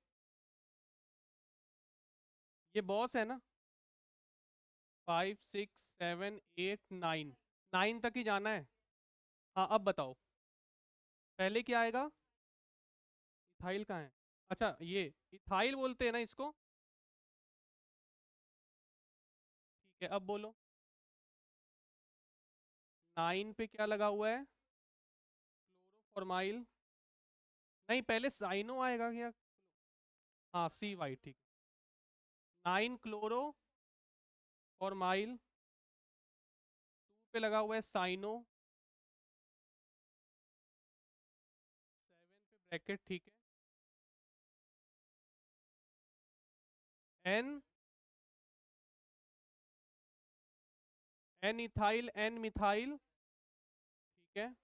ये बॉस है ना? 5 6 7 8 9। 9 तक ही जाना है। हाँ अब बताओ। पहले क्या आएगा? इथाइल कहाँ है? अच्छा ये इथाइल बोलते हैं ना इसको? ठीक है अब बोलो। 9 पे क्या लगा हुआ है? क्लोरोफॉर्माइल। नहीं पहले साइनो आएगा क्या? हाँ सी वाई ठीक। 9 क्लोरो फॉर्माइल। 2 पे लगा हुआ है साइनो। 7 पे ब्रैकेट ठीक है। N. N ethyl N methyl. ठीक है।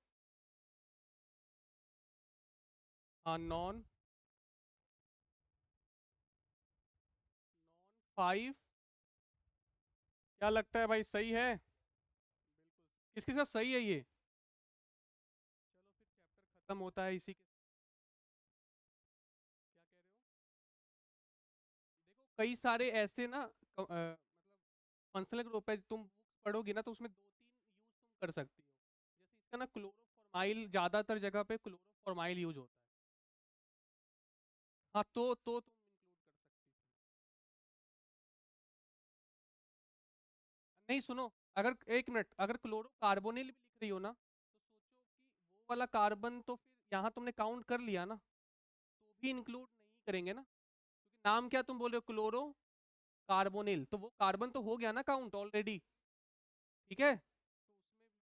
हाँ नॉन। 5। क्या लगता है भाई सही है? बिल्कुल किस किस का सही है ये? चलो फिर चैप्टर खत्म होता है इसी के। क्या कह रहे हो? देखो कई सारे ऐसे ना मतलब फंक्शनल ग्रुप है, तुम बुक्स पढ़ोगी ना तो उसमें 2 3 यूज तुम कर सकती हो। जैसे इसका ना क्लोरोफॉर्माइल ज्यादातर जगह पे क्लोरोफॉर्माइल यूज होता है। हाँ तो तुम इंक्लूड कर सकती थी। नहीं सुनो, अगर एक मिनट, अगर क्लोरोकार्बोनिल भी लिख रही हो ना तो सोचो कि वो वाला कार्बन तो फिर यहाँ तुमने काउंट कर लिया ना, तो भी इंक्लूड नहीं करेंगे ना, क्योंकि नाम क्या तुम बोल रहे हो, क्लोरो कार्बोनिल, तो वो कार्बन तो हो गया ना काउंट ऑलरेडी। ठीक है तो उसमें कुछ भी लिख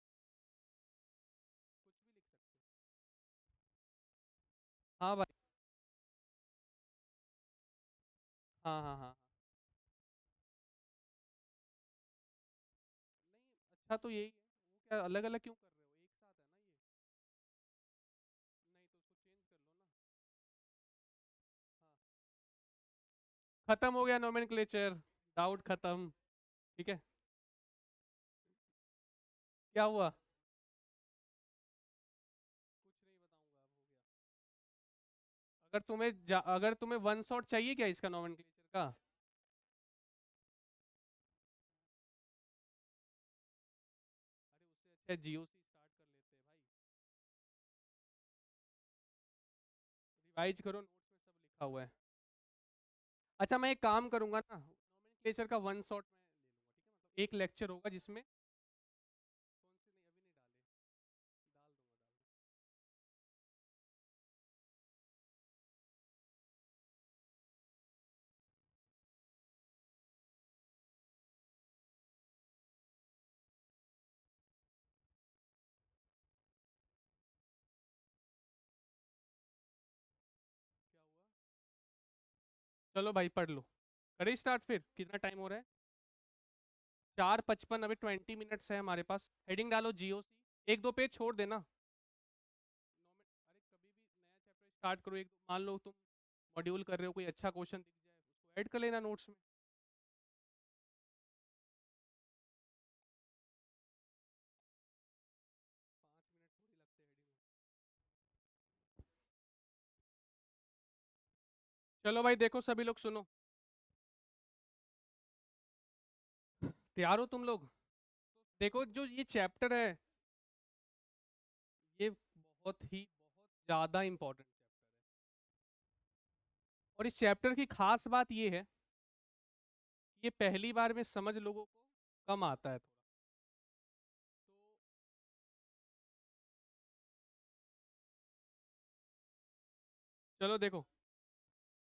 सकते हो। हाँ भाई। हाँ हाँ हाँ। नहीं अच्छा तो यही है, वो क्या अलग अलग क्यों कर रहे हो, एक साथ है ना ये। नहीं तो उसको चेंज कर लो ना। हाँ खत्म हो गया नोमेनक्लेचर। डाउट खत्म। ठीक है। क्या हुआ? कुछ नहीं बताऊंगा, अब हो गया। अगर तुम्हें वन शॉट चाहिए क्या इसका नोमेनक्लेचर का? अरे उससे अच्छा जियो से स्टार्ट कर लेते हैं भाई। रिवाइज करो, नोट्स में सब लिखा हुआ है। अच्छा मैं एक काम करूंगा ना, नोमेनक्लेचर का वन शॉट मैं ले लूंगा, ठीक है, मतलब एक लेक्चर होगा जिसमें कौन से, नहीं अभी नहीं डाले, डाल दूंगा डाल दूंगा। क्या हुआ? चलो भाई पढ़ लो। करें स्टार्ट फिर, कितना टाइम हो रहा है? 4:55, अभी 20 मिनट्स है हमारे पास। हेडिंग डालो जीओसी, एक दो पेज छोड़ देना। अरे कभी भी नया चैप्टर स्टार्ट करो, एक दो, मान लो तुम मॉड्यूल कर रहे हो, कोई अच्छा क्वेश्चन दिख जाए उसको ऐड कर लेना नोट्स में। 5 मिनट थोड़ी लगते हैं हेडिंग में। चलो भाई देखो सभी लोग सुनो। तैयार हो तुम लोग? देखो जो ये चैप्टर है, ये बहुत ज़्यादा इम्पोर्टेंट चैप्टर है। और इस चैप्टर की खास बात ये है, ये पहली बार में समझ लोगों को कम आता है थोड़ा। चलो देखो,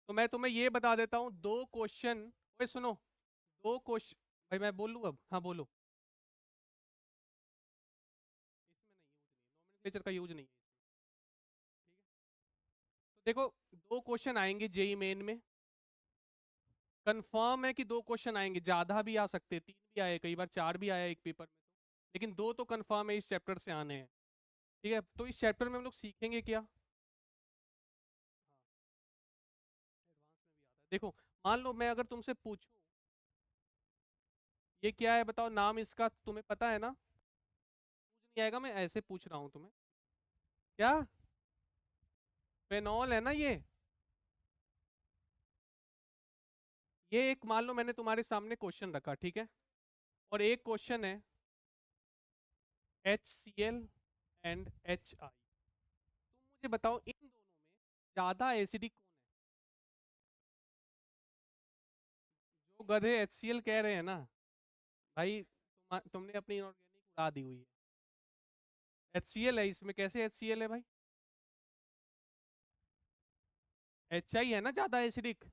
तो मैं तुम्हें ये बता देता हूँ, दो क्वेश्चन। ओए सुनो, दो क्वेश्चन। भाई मैं बोलूँ अब? हाँ बोलो। इसमें नहीं यूज नहीं, नोमेनक्लेचर का यूज नहीं है। ठीक है, तो देखो, दो क्वेश्चन आएंगे जेई मेन में। कंफर्म है कि दो क्वेश्चन आएंगे, ज्यादा भी आ सकते, तीन भी आए, कई बार चार भी आया एक पेपर में तो, लेकिन दो तो कंफर्म है इस चैप्टर से आने हैं। ठीक है, तो इस चैप्टर में हम लोग सीखेंगे क्या? एडवांस में भी आता है, देखो। मान लो मैं अगर तुमसे पूछूं, ये क्या है बताओ, नाम इसका तुम्हें पता है ना? पूछ नहीं आएगा, मैं ऐसे पूछ रहा हूँ तुम्हें। क्या? फेनॉल है ना ये। ये एक, मान लो मैंने तुम्हारे सामने क्वेश्चन रखा, ठीक है, और एक क्वेश्चन है HCl एंड HI। तुम मुझे बताओ इन दोनों में ज्यादा एसिडिक कौन है? जो गधे HCl कह रहे हैं ना भाई, तुमने अपनी इनऑर्गेनिक उड़ा दी हुई है। HCl है इसमें, कैसे HCl है भाई? HI है ना ज्यादा एसिडिक।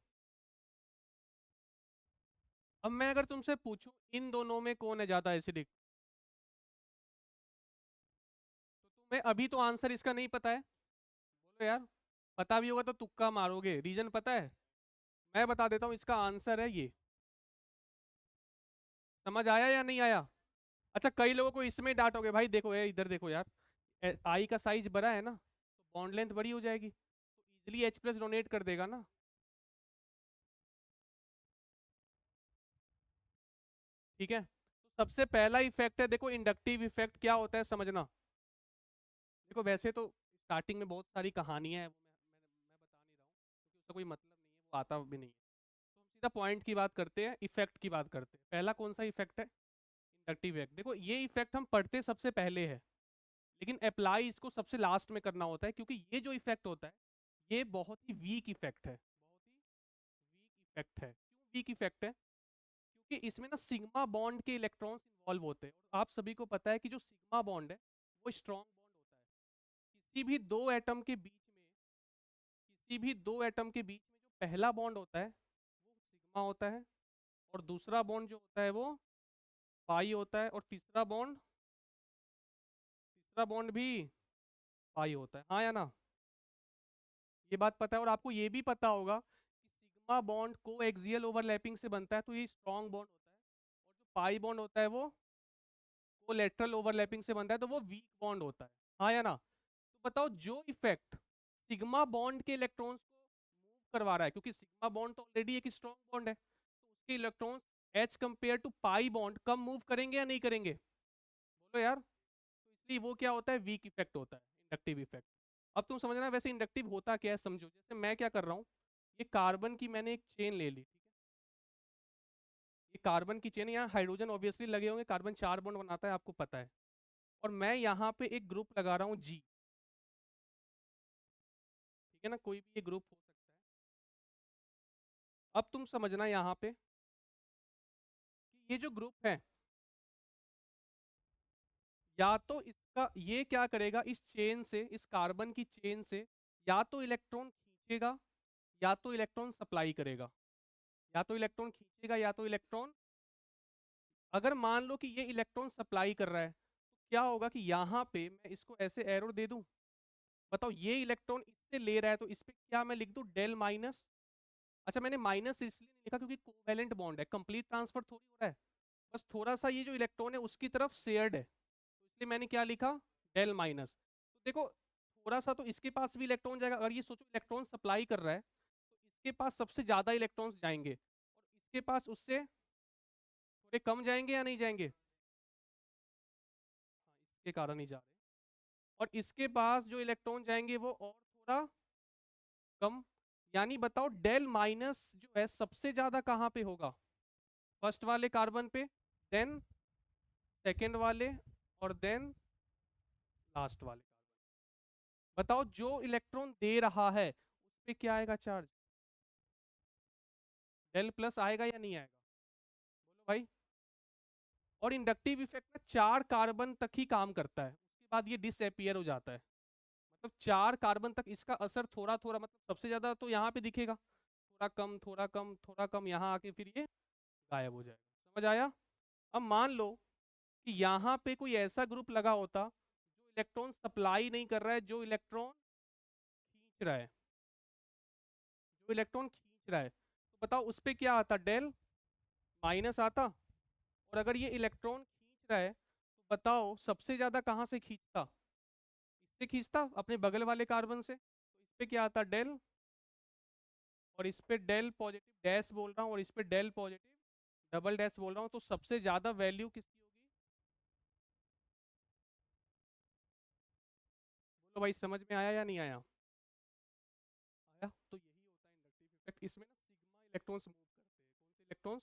अब मैं अगर तुमसे पूछूं इन दोनों में कौन है ज्यादा एसिडिक, तो तुम्हें अभी तो आंसर इसका नहीं पता है। बोलो यार। पता भी होगा तो तुक्का मारोगे, रीजन पता है? मैं बता देता हूँ, इसका आंसर है ये। समझ आया या नहीं आया? अच्छा, कई लोगों को इसमें डांटोगे, भाई देखो यार, इधर देखो यार, आई का साइज बड़ा है ना, तो बॉन्ड लेंथ बड़ी हो जाएगी, तो इजिली H+ डोनेट कर देगा ना। ठीक है, तो सबसे पहला इफेक्ट है, देखो इंडक्टिव इफेक्ट क्या होता है समझना। देखो वैसे तो स्टार्टिंग में बहुत सारी कहानियां हैं, वो मैं बता नहीं रहा हूँ, क्योंकि उसका कोई मतलब नहीं है, वो आता भी नहीं है। तो हम सीधा पॉइंट की बात करते हैं, इफेक्ट की बात करते हैं। पहला कौन सा इफेक्ट है? Inductive effect. देखो ये इफेक्ट हम पढ़ते सबसे पहले है, लेकिन अप्लाई इसको सबसे लास्ट में करना होता है, क्योंकि ये जो इफेक्ट होता है ये बहुत ही वीक इफेक्ट है, बहुत ही वीक इफेक्ट है। क्यों वीक इफेक्ट है? क्योंकि इसमें ना सिग्मा बॉन्ड के इलेक्ट्रॉन्स इन्वॉल्व होते हैं, और आप सभी को पता है कि जो सिग्मा बॉन्ड है वो स्ट्रॉन्ग बॉन्ड होता है। किसी भी दो एटम के बीच में, किसी भी दो एटम के बीच में जो पहला बॉन्ड होता है वो सिग्मा होता है, और दूसरा बॉन्ड जो होता है वो पाई होता है, और तीसरा बॉन्ड भी पाई होता है, हाँ या ना? ये बात पता है, और आपको ये भी पता होगा कि सिग्मा बॉन्ड को एक्सियल ओवरलैपिंग से बनता है, तो ये स्ट्रॉन्ग बॉन्ड होता है, और जो पाई बॉन्ड होता है वो कोलेटरल ओवरलैपिंग से बनता है, तो वो वीक बॉन्ड होता है, हाँ या ना? तो बताओ, जो इफेक्ट सिग्मा बॉन्ड के इलेक्ट्रॉन्स को मूव करवा रहा है, क्योंकि सिग्मा बॉन्ड तो ऑलरेडी एक स्ट्रॉन्ग बॉन्ड है, तो उसके electrons as compare to pi bond कम मूव करेंगे या नहीं करेंगे? बोलो यार। तो इसलिए वो क्या होता है, वीक इफेक्ट होता है, इंडक्टिव इफेक्ट। अब तुम समझना वैसे इंडक्टिव होता क्या है, समझो। जैसे मैं क्या कर रहा हूँ, ये कार्बन की मैंने एक चेन ले ली, ठीक है, ये कार्बन की चेन, यहाँ हाइड्रोजन ऑब्वियसली लगे होंगे, कार्बन 4 बॉन्ड बनाता है, आपको पता है। और मैं यहाँ पे एक ग्रुप लगा रहा हूँ G। ठीक है ना, कोई भी ये ग्रुप हो सकता है। अब तुम समझना यहाँ पे कि ये जो ग्रुप है, या तो इसका ये क्या करेगा, इस चेन से, इस कार्बन की चेन से या तो इलेक्ट्रॉन खींचेगा या तो इलेक्ट्रॉन सप्लाई करेगा, या तो इलेक्ट्रॉन खींचेगा या तो इलेक्ट्रॉन। अगर मान लो कि ये इलेक्ट्रॉन सप्लाई कर रहा है, तो क्या होगा कि यहाँ पे मैं इसको ऐसे एरो दे दूं। बताओ, ये इलेक्ट्रॉन इससे ले रहा है, तो इस पे क्या मैं लिख दूं, डेल माइनस। अच्छा, मैंने माइनस इसलिए नहीं लिखा क्योंकि कोवेलेंट बॉन्ड है, कंप्लीट ट्रांसफर थोड़ी हो रहा है, बस थोड़ा सा ये जो इलेक्ट्रॉन है उसकी तरफ शेयर्ड है, तो इसलिए मैंने क्या लिखा, डेल माइनस। तो देखो, थोड़ा सा तो इसके पास भी इलेक्ट्रॉन जाएगा, अगर ये सोचो इलेक्ट्रॉन सप्लाई कर रहा है, तो इसके पास सबसे ज्यादा इलेक्ट्रॉन्स जाएंगे, और इसके पास उससे थोड़े कम जाएंगे या नहीं जाएंगे? हाँ, इसके कारण ही जा रहे हैं। और इसके पास जो इलेक्ट्रॉन जाएंगे वो और थोड़ा कम। यानी बताओ, डेल माइनस जो है सबसे ज्यादा कहाँ पे होगा, फर्स्ट वाले कार्बन पे, देन सेकेंड वाले, और देन लास्ट वाले कार्बन। बताओ, जो इलेक्ट्रॉन दे रहा है उस पे क्या आएगा चार्ज, डेल प्लस आएगा या नहीं आएगा? बोलो भाई। और इंडक्टिव इफेक्ट में 4 कार्बन तक ही काम करता है, उसके बाद ये डिसअपियर हो जाता है। मतलब 4 कार्बन तक इसका असर थोड़ा थोड़ा, मतलब सबसे ज्यादा तो यहाँ पे दिखेगा, थोड़ा कम थोड़ा कम थोड़ा कम, यहाँ आके फिर ये गायब हो जाएगा। समझ आया? अब मान लो कि यहाँ पे कोई ऐसा ग्रुप लगा होता जो इलेक्ट्रॉन सप्लाई नहीं कर रहा है, जो इलेक्ट्रॉन खींच रहा है, जो इलेक्ट्रॉन खींच रहा है, तो बताओ उस पे क्या आता, डेल माइनस आता। और अगर ये इलेक्ट्रॉन खींच रहा है तो बताओ सबसे ज्यादा कहाँ से खींचता, इससे खींचता अपने बगल वाले कार्बन से, तो इस पे क्या आता, डेल। और इस पे डेल पॉजिटिव डैश बोल रहा हूँ, और इस पे डेल पॉजिटिव डबल डैश बोल रहा हूँ, तो सबसे ज्यादा वैल्यू किसकी होगी? बोलो भाई, समझ में आया या नहीं आया? आया। तो यही होता है इंडक्टिव इफेक्ट। इसमें ना सिग्मा इलेक्ट्रॉन्स मूव करते हैं। कौन से इलेक्ट्रॉन्स?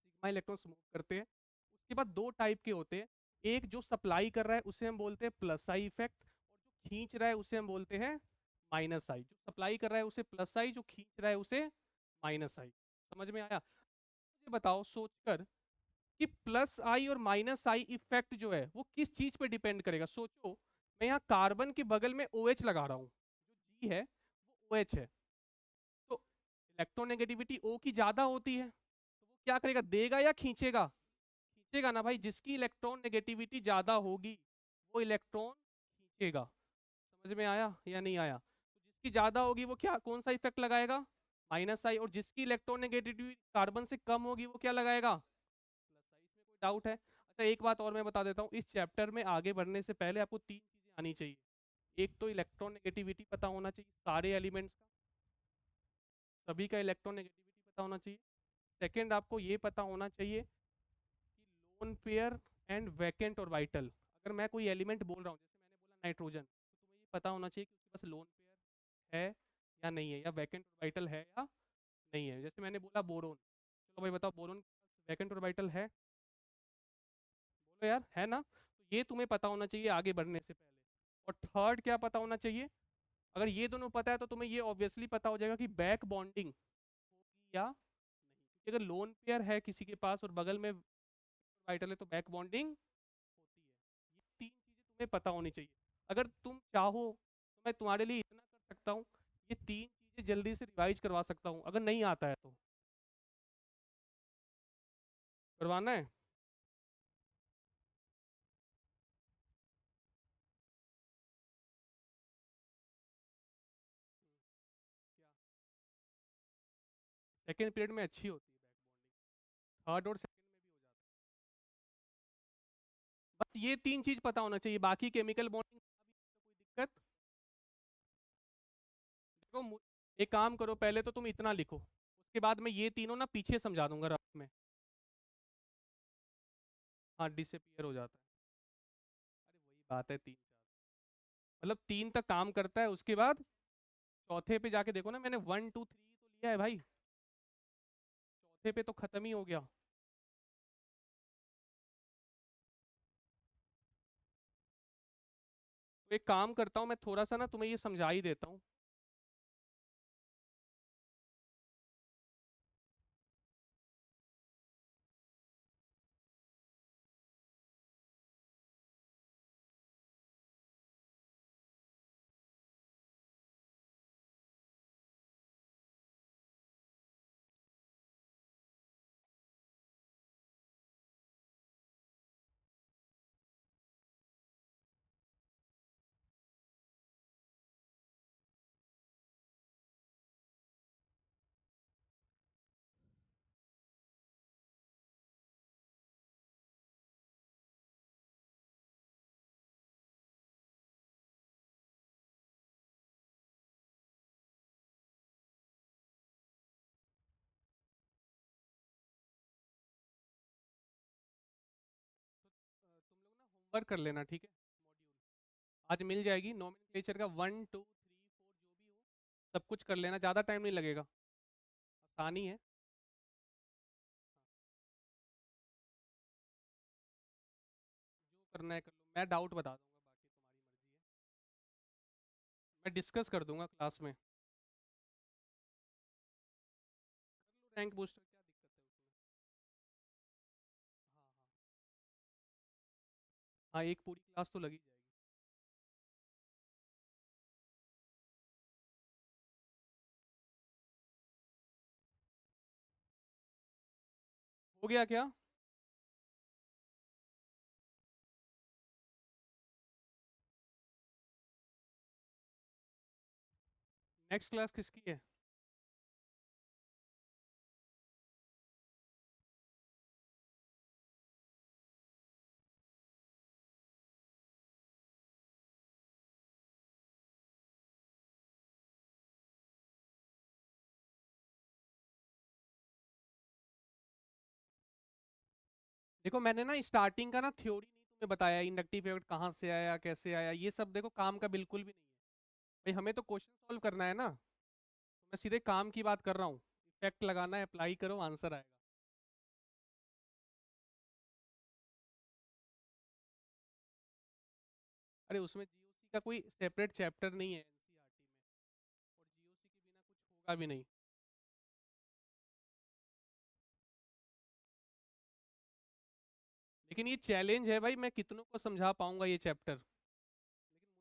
सिग्मा इलेक्ट्रॉन्स मूव करते हैं। उसके बाद दो टाइप के होते हैं, एक जो सप्लाई कर रहा है उसे हम बोलते हैं प्लस आई इफेक्ट, और जो खींच रहा है उसे हम बोलते हैं माइनस आई। जो सप्लाई कर रहा है उसे प्लस आई, जो खींच रहा है उसे माइनस आई। समझ में आया? मुझे बताओ सोचकर कि प्लस आई और माइनस आई इफेक्ट जो है वो किस चीज पे डिपेंड करेगा। सोचो, मैं यहाँ कार्बन के बगल में ओ OH लगा रहा हूँ, जो जी है वो ओ OH है, तो इलेक्ट्रोनेगेटिविटी ओ की ज्यादा होती है, तो वो क्या करेगा, देगा या खींचेगा? खींचेगा ना भाई, जिसकी इलेक्ट्रॉन नेगेटिविटी ज्यादा होगी वो इलेक्ट्रॉन खींचेगा। समझ में आया या नहीं आया? तो जिसकी ज्यादा होगी वो क्या, कौन सा इफेक्ट लगाएगा, माइनस आई, और जिसकी इलेक्ट्रॉन नेगेटिविटी कार्बन से कम होगी वो क्या लगाएगा, प्लस आई। इसमें कोई डाउट है? अच्छा, एक बात और मैं बता देता हूँ, इस चैप्टर में आगे बढ़ने से पहले आपको तीन चीजें आनी चाहिए। एक तो इलेक्ट्रॉन नेगेटिविटी पता होना चाहिए सारे एलिमेंट्स का, सभी का इलेक्ट्रॉन नेगेटिविटी पता होना चाहिए। सेकंड, आपको ये पता होना चाहिए कि lone pair and vacant orbital, अगर मैं कोई एलिमेंट बोल रहा हूँ, जैसे मैंने बोला नाइट्रोजन, तो तुम्हें ये पता होना चाहिए कि उसके पास लोन पेयर है या नहीं है, या वैकेंट ऑर्बिटल है या नहीं है। जैसे मैंने बोला बोरोन, चलो भाई बताओ बोरोन के पास वैकेंट ऑर्बिटल है? बोलो यार, है ना? तो ये तुम्हें पता होना चाहिए आगे बढ़ने से पहले। और थर्ड क्या पता होना चाहिए, अगर ये दोनों पता है तो तुम्हें ये ऑब्वियसली पता हो जाएगा कि बैक बॉन्डिंग होगी या नहीं, क्योंकि अगर लोन पेयर है किसी के पास और बगल में ऑर्बिटल है तो बैक बॉन्डिंग होती है। ये तीन चीजें तुम्हें पता होनी चाहिए। अगर तुम चाहो तो मैं तुम्हारे लिए इतना कर सकता हूँ, ये तीन चीजें जल्दी से रिवाइज करवा सकता हूँ, अगर नहीं आता है तो। करवाना है? सेकेंड पीरियड में अच्छी होती है बैक बॉन्डिंग, थर्ड और सेकेंड में भी हो जाता है। बस ये तीन चीज पता होना चाहिए, बाकी केमिकल बॉन्डिंग कोई दिक्कत। देखो एक काम करो, पहले तो तुम इतना लिखो, उसके बाद मैं ये तीनों ना पीछे समझा दूंगा रफ में। हाँ, डिसअपियर हो जाता है। अरे वही बात है, तीन चार, मतलब तीन तक काम करता है, उसके बाद चौथे पे जाके देखो ना, मैंने 1 2 3 तो लिया है भाई, चौथे पे तो खत्म ही हो गया। तो एक काम करता हूँ, मैं थोड़ा सा ना तुम्हें ये समझा ही देता हूँ। तुम लोग ना होमवर्क कर लेना, ठीक है? मॉड्यूल आज मिल जाएगी, नोमेनक्लेचर का 1 2 3 4 जो भी हो सब कुछ कर लेना, ज़्यादा टाइम नहीं लगेगा, आसानी है। जो करना है कर लो, मैं डाउट बता दूंगा, बाकी तुम्हारी मर्जी है, मैं डिस्कस कर दूंगा क्लास में। कर लो रैंक बूस्टर, क्या दिक्कत है उसमें? हाँ हाँ। हाँ, एक पूरी क्लास तो लगी जाएगी। हो गया क्या? नेक्स्ट क्लास किसकी है? देखो मैंने ना स्टार्टिंग का ना थ्योरी नहीं तुम्हें बताया, इंडक्टिव इफेक्ट कहाँ से आया कैसे आया, ये सब देखो काम का बिल्कुल भी नहीं है भाई। हमें तो क्वेश्चन सॉल्व करना है ना, तो मैं सीधे काम की बात कर रहा हूँ। इफेक्ट लगाना है, अप्लाई करो, आंसर आएगा। अरे उसमें जीओसी का कोई सेपरेट चैप्टर नहीं है एनसीईआरटी में, और जीओसी के बिना कुछ होगा भी नहीं। लेकिन ये चैलेंज है भाई, मैं कितनों को समझा पाऊंगा ये चैप्टर, लेकिन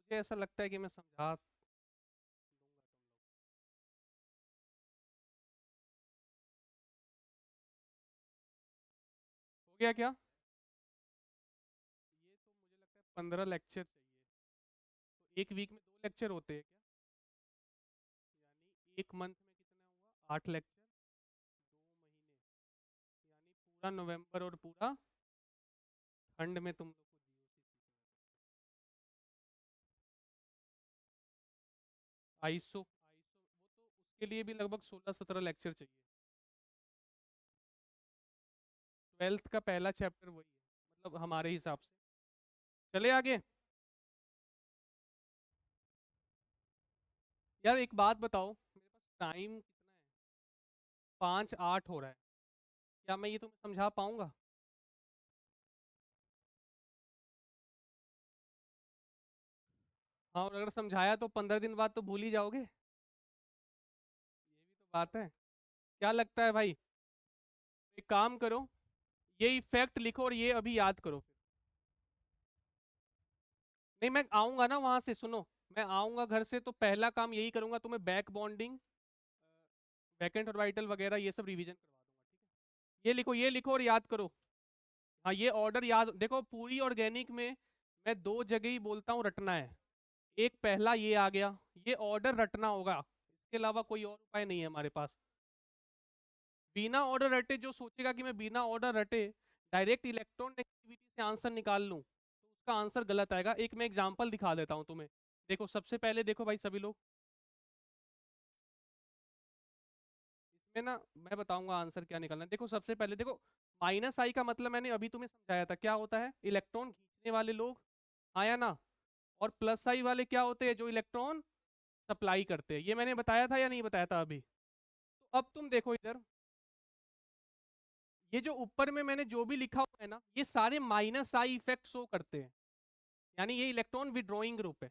मुझे ऐसा लगता है कि मैं समझा दूंगा तुम लोग। हो गया क्या? ये तो मुझे लगता है 15 लेक्चर चाहिए। तो एक वीक में 2 लेक्चर होते हैं क्या? यानी एक मंथ में कितना हुआ, 8 लेक्चर, 2 महीने, यानी पूरा नवंबर और पूरा ठंड में तुम लोग को जीओसी सीखना है। आईसो आईसो वो तो उसके लिए भी लगभग 16-17 लेक्चर चाहिए। ट्वेल्थ का पहला चैप्टर वही है, मतलब हमारे हिसाब से। चले आगे। यार एक बात बताओ, मेरे पास टाइम कितना है, 5:08 हो रहा है, क्या मैं ये तुम्हें समझा पाऊंगा? हाँ, और अगर समझाया तो 15 दिन बाद तो भूल ही जाओगे, ये भी तो बात है। क्या लगता है भाई? एक काम करो, ये इफेक्ट लिखो और ये अभी याद करो फिर। नहीं, मैं आऊंगा ना वहां से, सुनो, मैं आऊंगा घर से तो पहला काम यही करूंगा, तुम्हें बैक बॉन्डिंग, वैकेंट ऑर्बिटल वगैरह ये सब रिवीजन करवा दूंगा, ठीक है? ये लिखो और याद करो। हाँ, ये ऑर्डर याद देखो, पूरी ऑर्गेनिक में मैं 2 जगह ही बोलता हूँ रटना है। एक पहला ये आ गया, ये ऑर्डर रटना होगा, इसके अलावा कोई और उपाय नहीं है हमारे पास। बिना ऑर्डर रटे जो सोचेगा कि मैं बिना ऑर्डर रटे डायरेक्ट इलेक्ट्रॉन नेगेटिविटी से आंसर निकाल लूं, तो उसका आंसर गलत आएगा। एक मैं एग्जांपल दिखा देता हूं तुम्हें। देखो सबसे पहले देखो भाई सभी लोग, इसमें ना मैं बताऊंगा आंसर क्या निकालना है। देखो सबसे पहले देखो, माइनस आई का मतलब मैंने अभी तुम्हें समझाया था क्या होता है, इलेक्ट्रॉन खींचने वाले लोग, आया ना? और प्लस आई वाले क्या होते हैं, जो इलेक्ट्रॉन सप्लाई करते हैं। ये मैंने बताया था या नहीं बताया था अभी? तो अब तुम देखो इधर, ये जो ऊपर में मैंने जो भी लिखा हुआ है ना, ये सारे माइनस आई इफेक्ट शो करते हैं, यानी ये इलेक्ट्रॉन विड्रॉइंग ग्रुप है।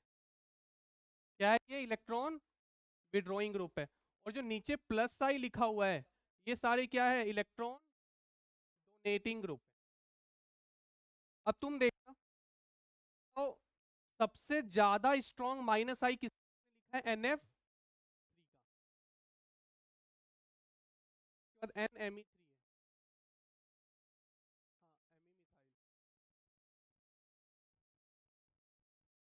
क्या है ये? इलेक्ट्रॉन विड्रॉइंग ग्रुप है। और जो नीचे प्लस आई लिखा हुआ है, ये सारे क्या है, इलेक्ट्रॉन डोनेटिंग ग्रुप है। अब तुम देखना, तो सबसे ज्यादा स्ट्रॉन्ग माइनस आई किसने लिखा है, NF3 का, उसके बाद NMe3 है। हाँ, एमी मिथाइल।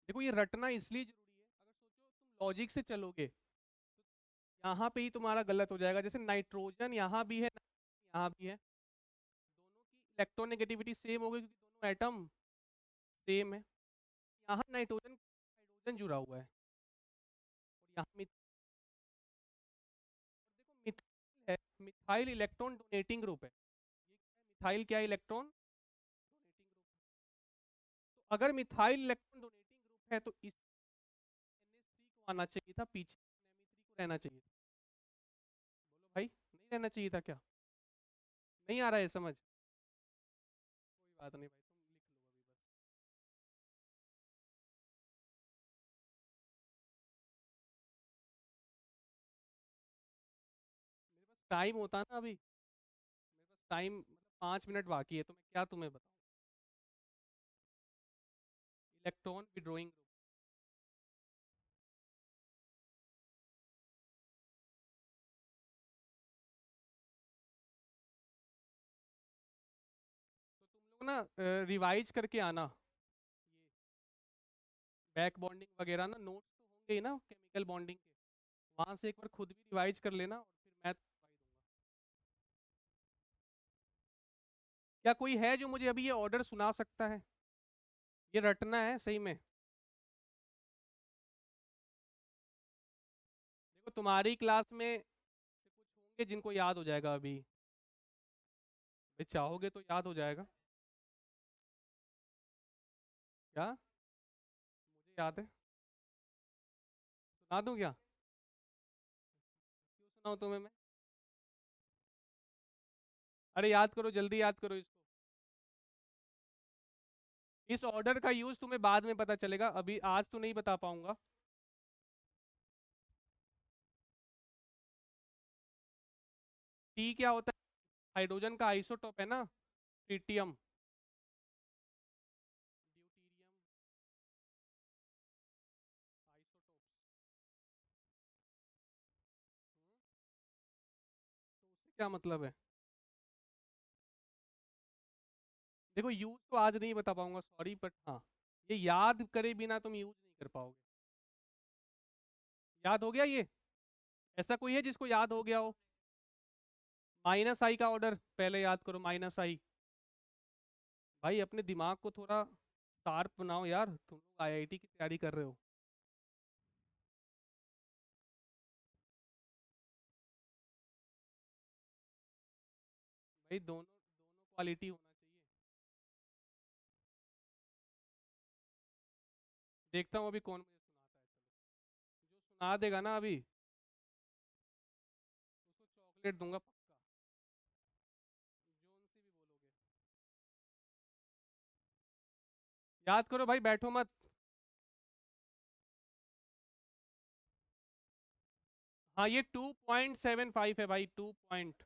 देखो ये रटना इसलिए जरूरी है, अगर सोचो तुम लॉजिक से चलोगे तो यहाँ पे ही तुम्हारा गलत हो जाएगा। जैसे नाइट्रोजन यहाँ भी है, यहाँ भी है, दोनों की इलेक्ट्रोनेगेटिविटी सेम होगी क्योंकि दोनों एटम सेम है। यहाँ नाइट्रोजन हाइड्रोजन जुड़ा हुआ है, और यहाँ देखो मिथाइल है, मिथाइल इलेक्ट्रॉन डोनेटिंग ग्रुप है। ये क्या है, मिथाइल क्या है, इलेक्ट्रॉन डोनेटिंग ग्रुप। तो अगर मिथाइल इलेक्ट्रॉन डोनेटिंग ग्रुप है तो इस NH3 को आना चाहिए था पीछे, NMe3 को रहना चाहिए था। बोलो भाई, नहीं रहना चाहिए था क्या? नहीं आ रहा है समझ? कोई बात नहीं भाई, तुम लिख लो अभी बस। मेरे पास टाइम होता ना अभी, मेरे पास टाइम मतलब 5 मिनट बाकी है, तो मैं क्या तुम्हें बताऊं? Electron withdrawing group. लोग ना रिवाइज करके आना, बैक बॉन्डिंग वगैरह ना नोट्स तो होंगे ही ना केमिकल बॉन्डिंग के, वहां से एक बार खुद भी रिवाइज कर लेना और फिर मैं करवा ही दूंगा। क्या कोई है जो मुझे अभी ये ऑर्डर सुना सकता है? ये रटना है सही में। देखो तुम्हारी क्लास में से कुछ होंगे जिनको याद हो जाएगा अभी, भाई चाहोगे तो याद हो जाएगा। क्या? मुझे याद है। सुना दूं क्या? क्यों सुनाऊं तुम्हें मैं? अरे याद करो, जल्दी याद करो इसको। इस ऑर्डर का यूज तुम्हें बाद में पता चलेगा, अभी आज तो नहीं बता पाऊंगा। टी क्या होता है? हाइड्रोजन का आइसोटोप है ना, ट्रिटियम, ड्यूटीरियम, आइसोटोप्स। तो उससे क्या मतलब है? देखो यूज तो आज नहीं बता पाऊंगा, सॉरी, बट हाँ, ये याद करे बिना तुम यूज नहीं कर पाओगे। याद हो गया ये? ऐसा कोई है जिसको याद हो गया हो? माइनस आई का ऑर्डर पहले याद करो, माइनस आई। भाई अपने दिमाग को थोड़ा शार्प बनाओ यार, तुम लोग आईआईटी की तैयारी कर रहे हो। भाई दोनों दोनों क्वालिटी होना चाहिए। देखता हूँ अभी कौन मुझे सुनाता है, चलो जो सुना देगा ना अभी उसको चॉकलेट दूंगा पक्का, जोन से भी बोलोगे। याद करो भाई, बैठो मत। हाँ ये 2.75 है भाई, 2 पॉइंट।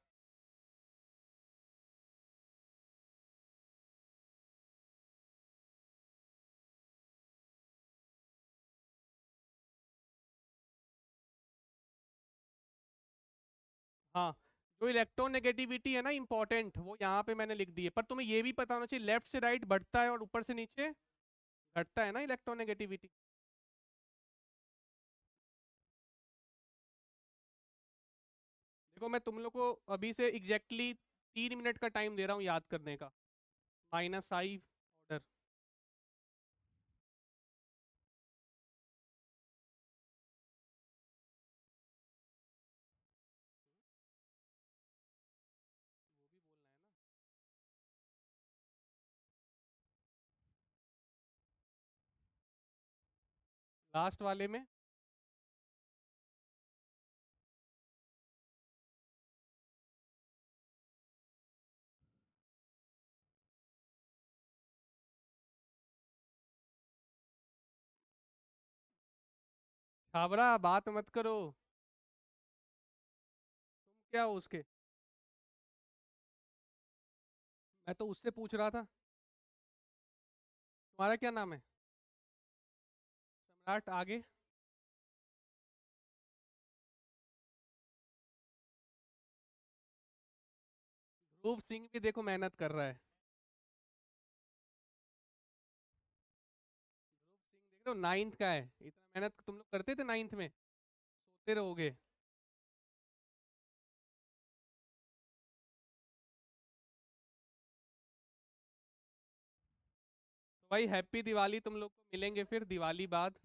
हाँ, जो इलेक्ट्रोनेगेटिविटी है ना इंपॉर्टेंट, वो यहाँ पे मैंने लिख दी है, पर तुम्हें ये भी पता होना चाहिए लेफ्ट से राइट बढ़ता है और ऊपर से नीचे घटता है ना इलेक्ट्रोनेगेटिविटी। देखो मैं तुम लोग को अभी से एग्जैक्टली 3 मिनट का टाइम दे रहा हूँ याद करने का। Minus I order. वो भी बोलना है ना। लास्ट वाले में छाबरा बात मत करो। तुम क्या हो उसके? मैं तो उससे पूछ रहा था। तुम्हारा क्या नाम है? सम्राट, आगे? ध्रुव सिंह भी देखो मेहनत कर रहा है। ध्रुव सिंह देख रहे हो, 9th का है, इतना मेहनत तुम लोग करते थे 9th में? सोते रहोगे। तो भाई हैप्पी दिवाली, तुम लोग को मिलेंगे फिर दिवाली बाद।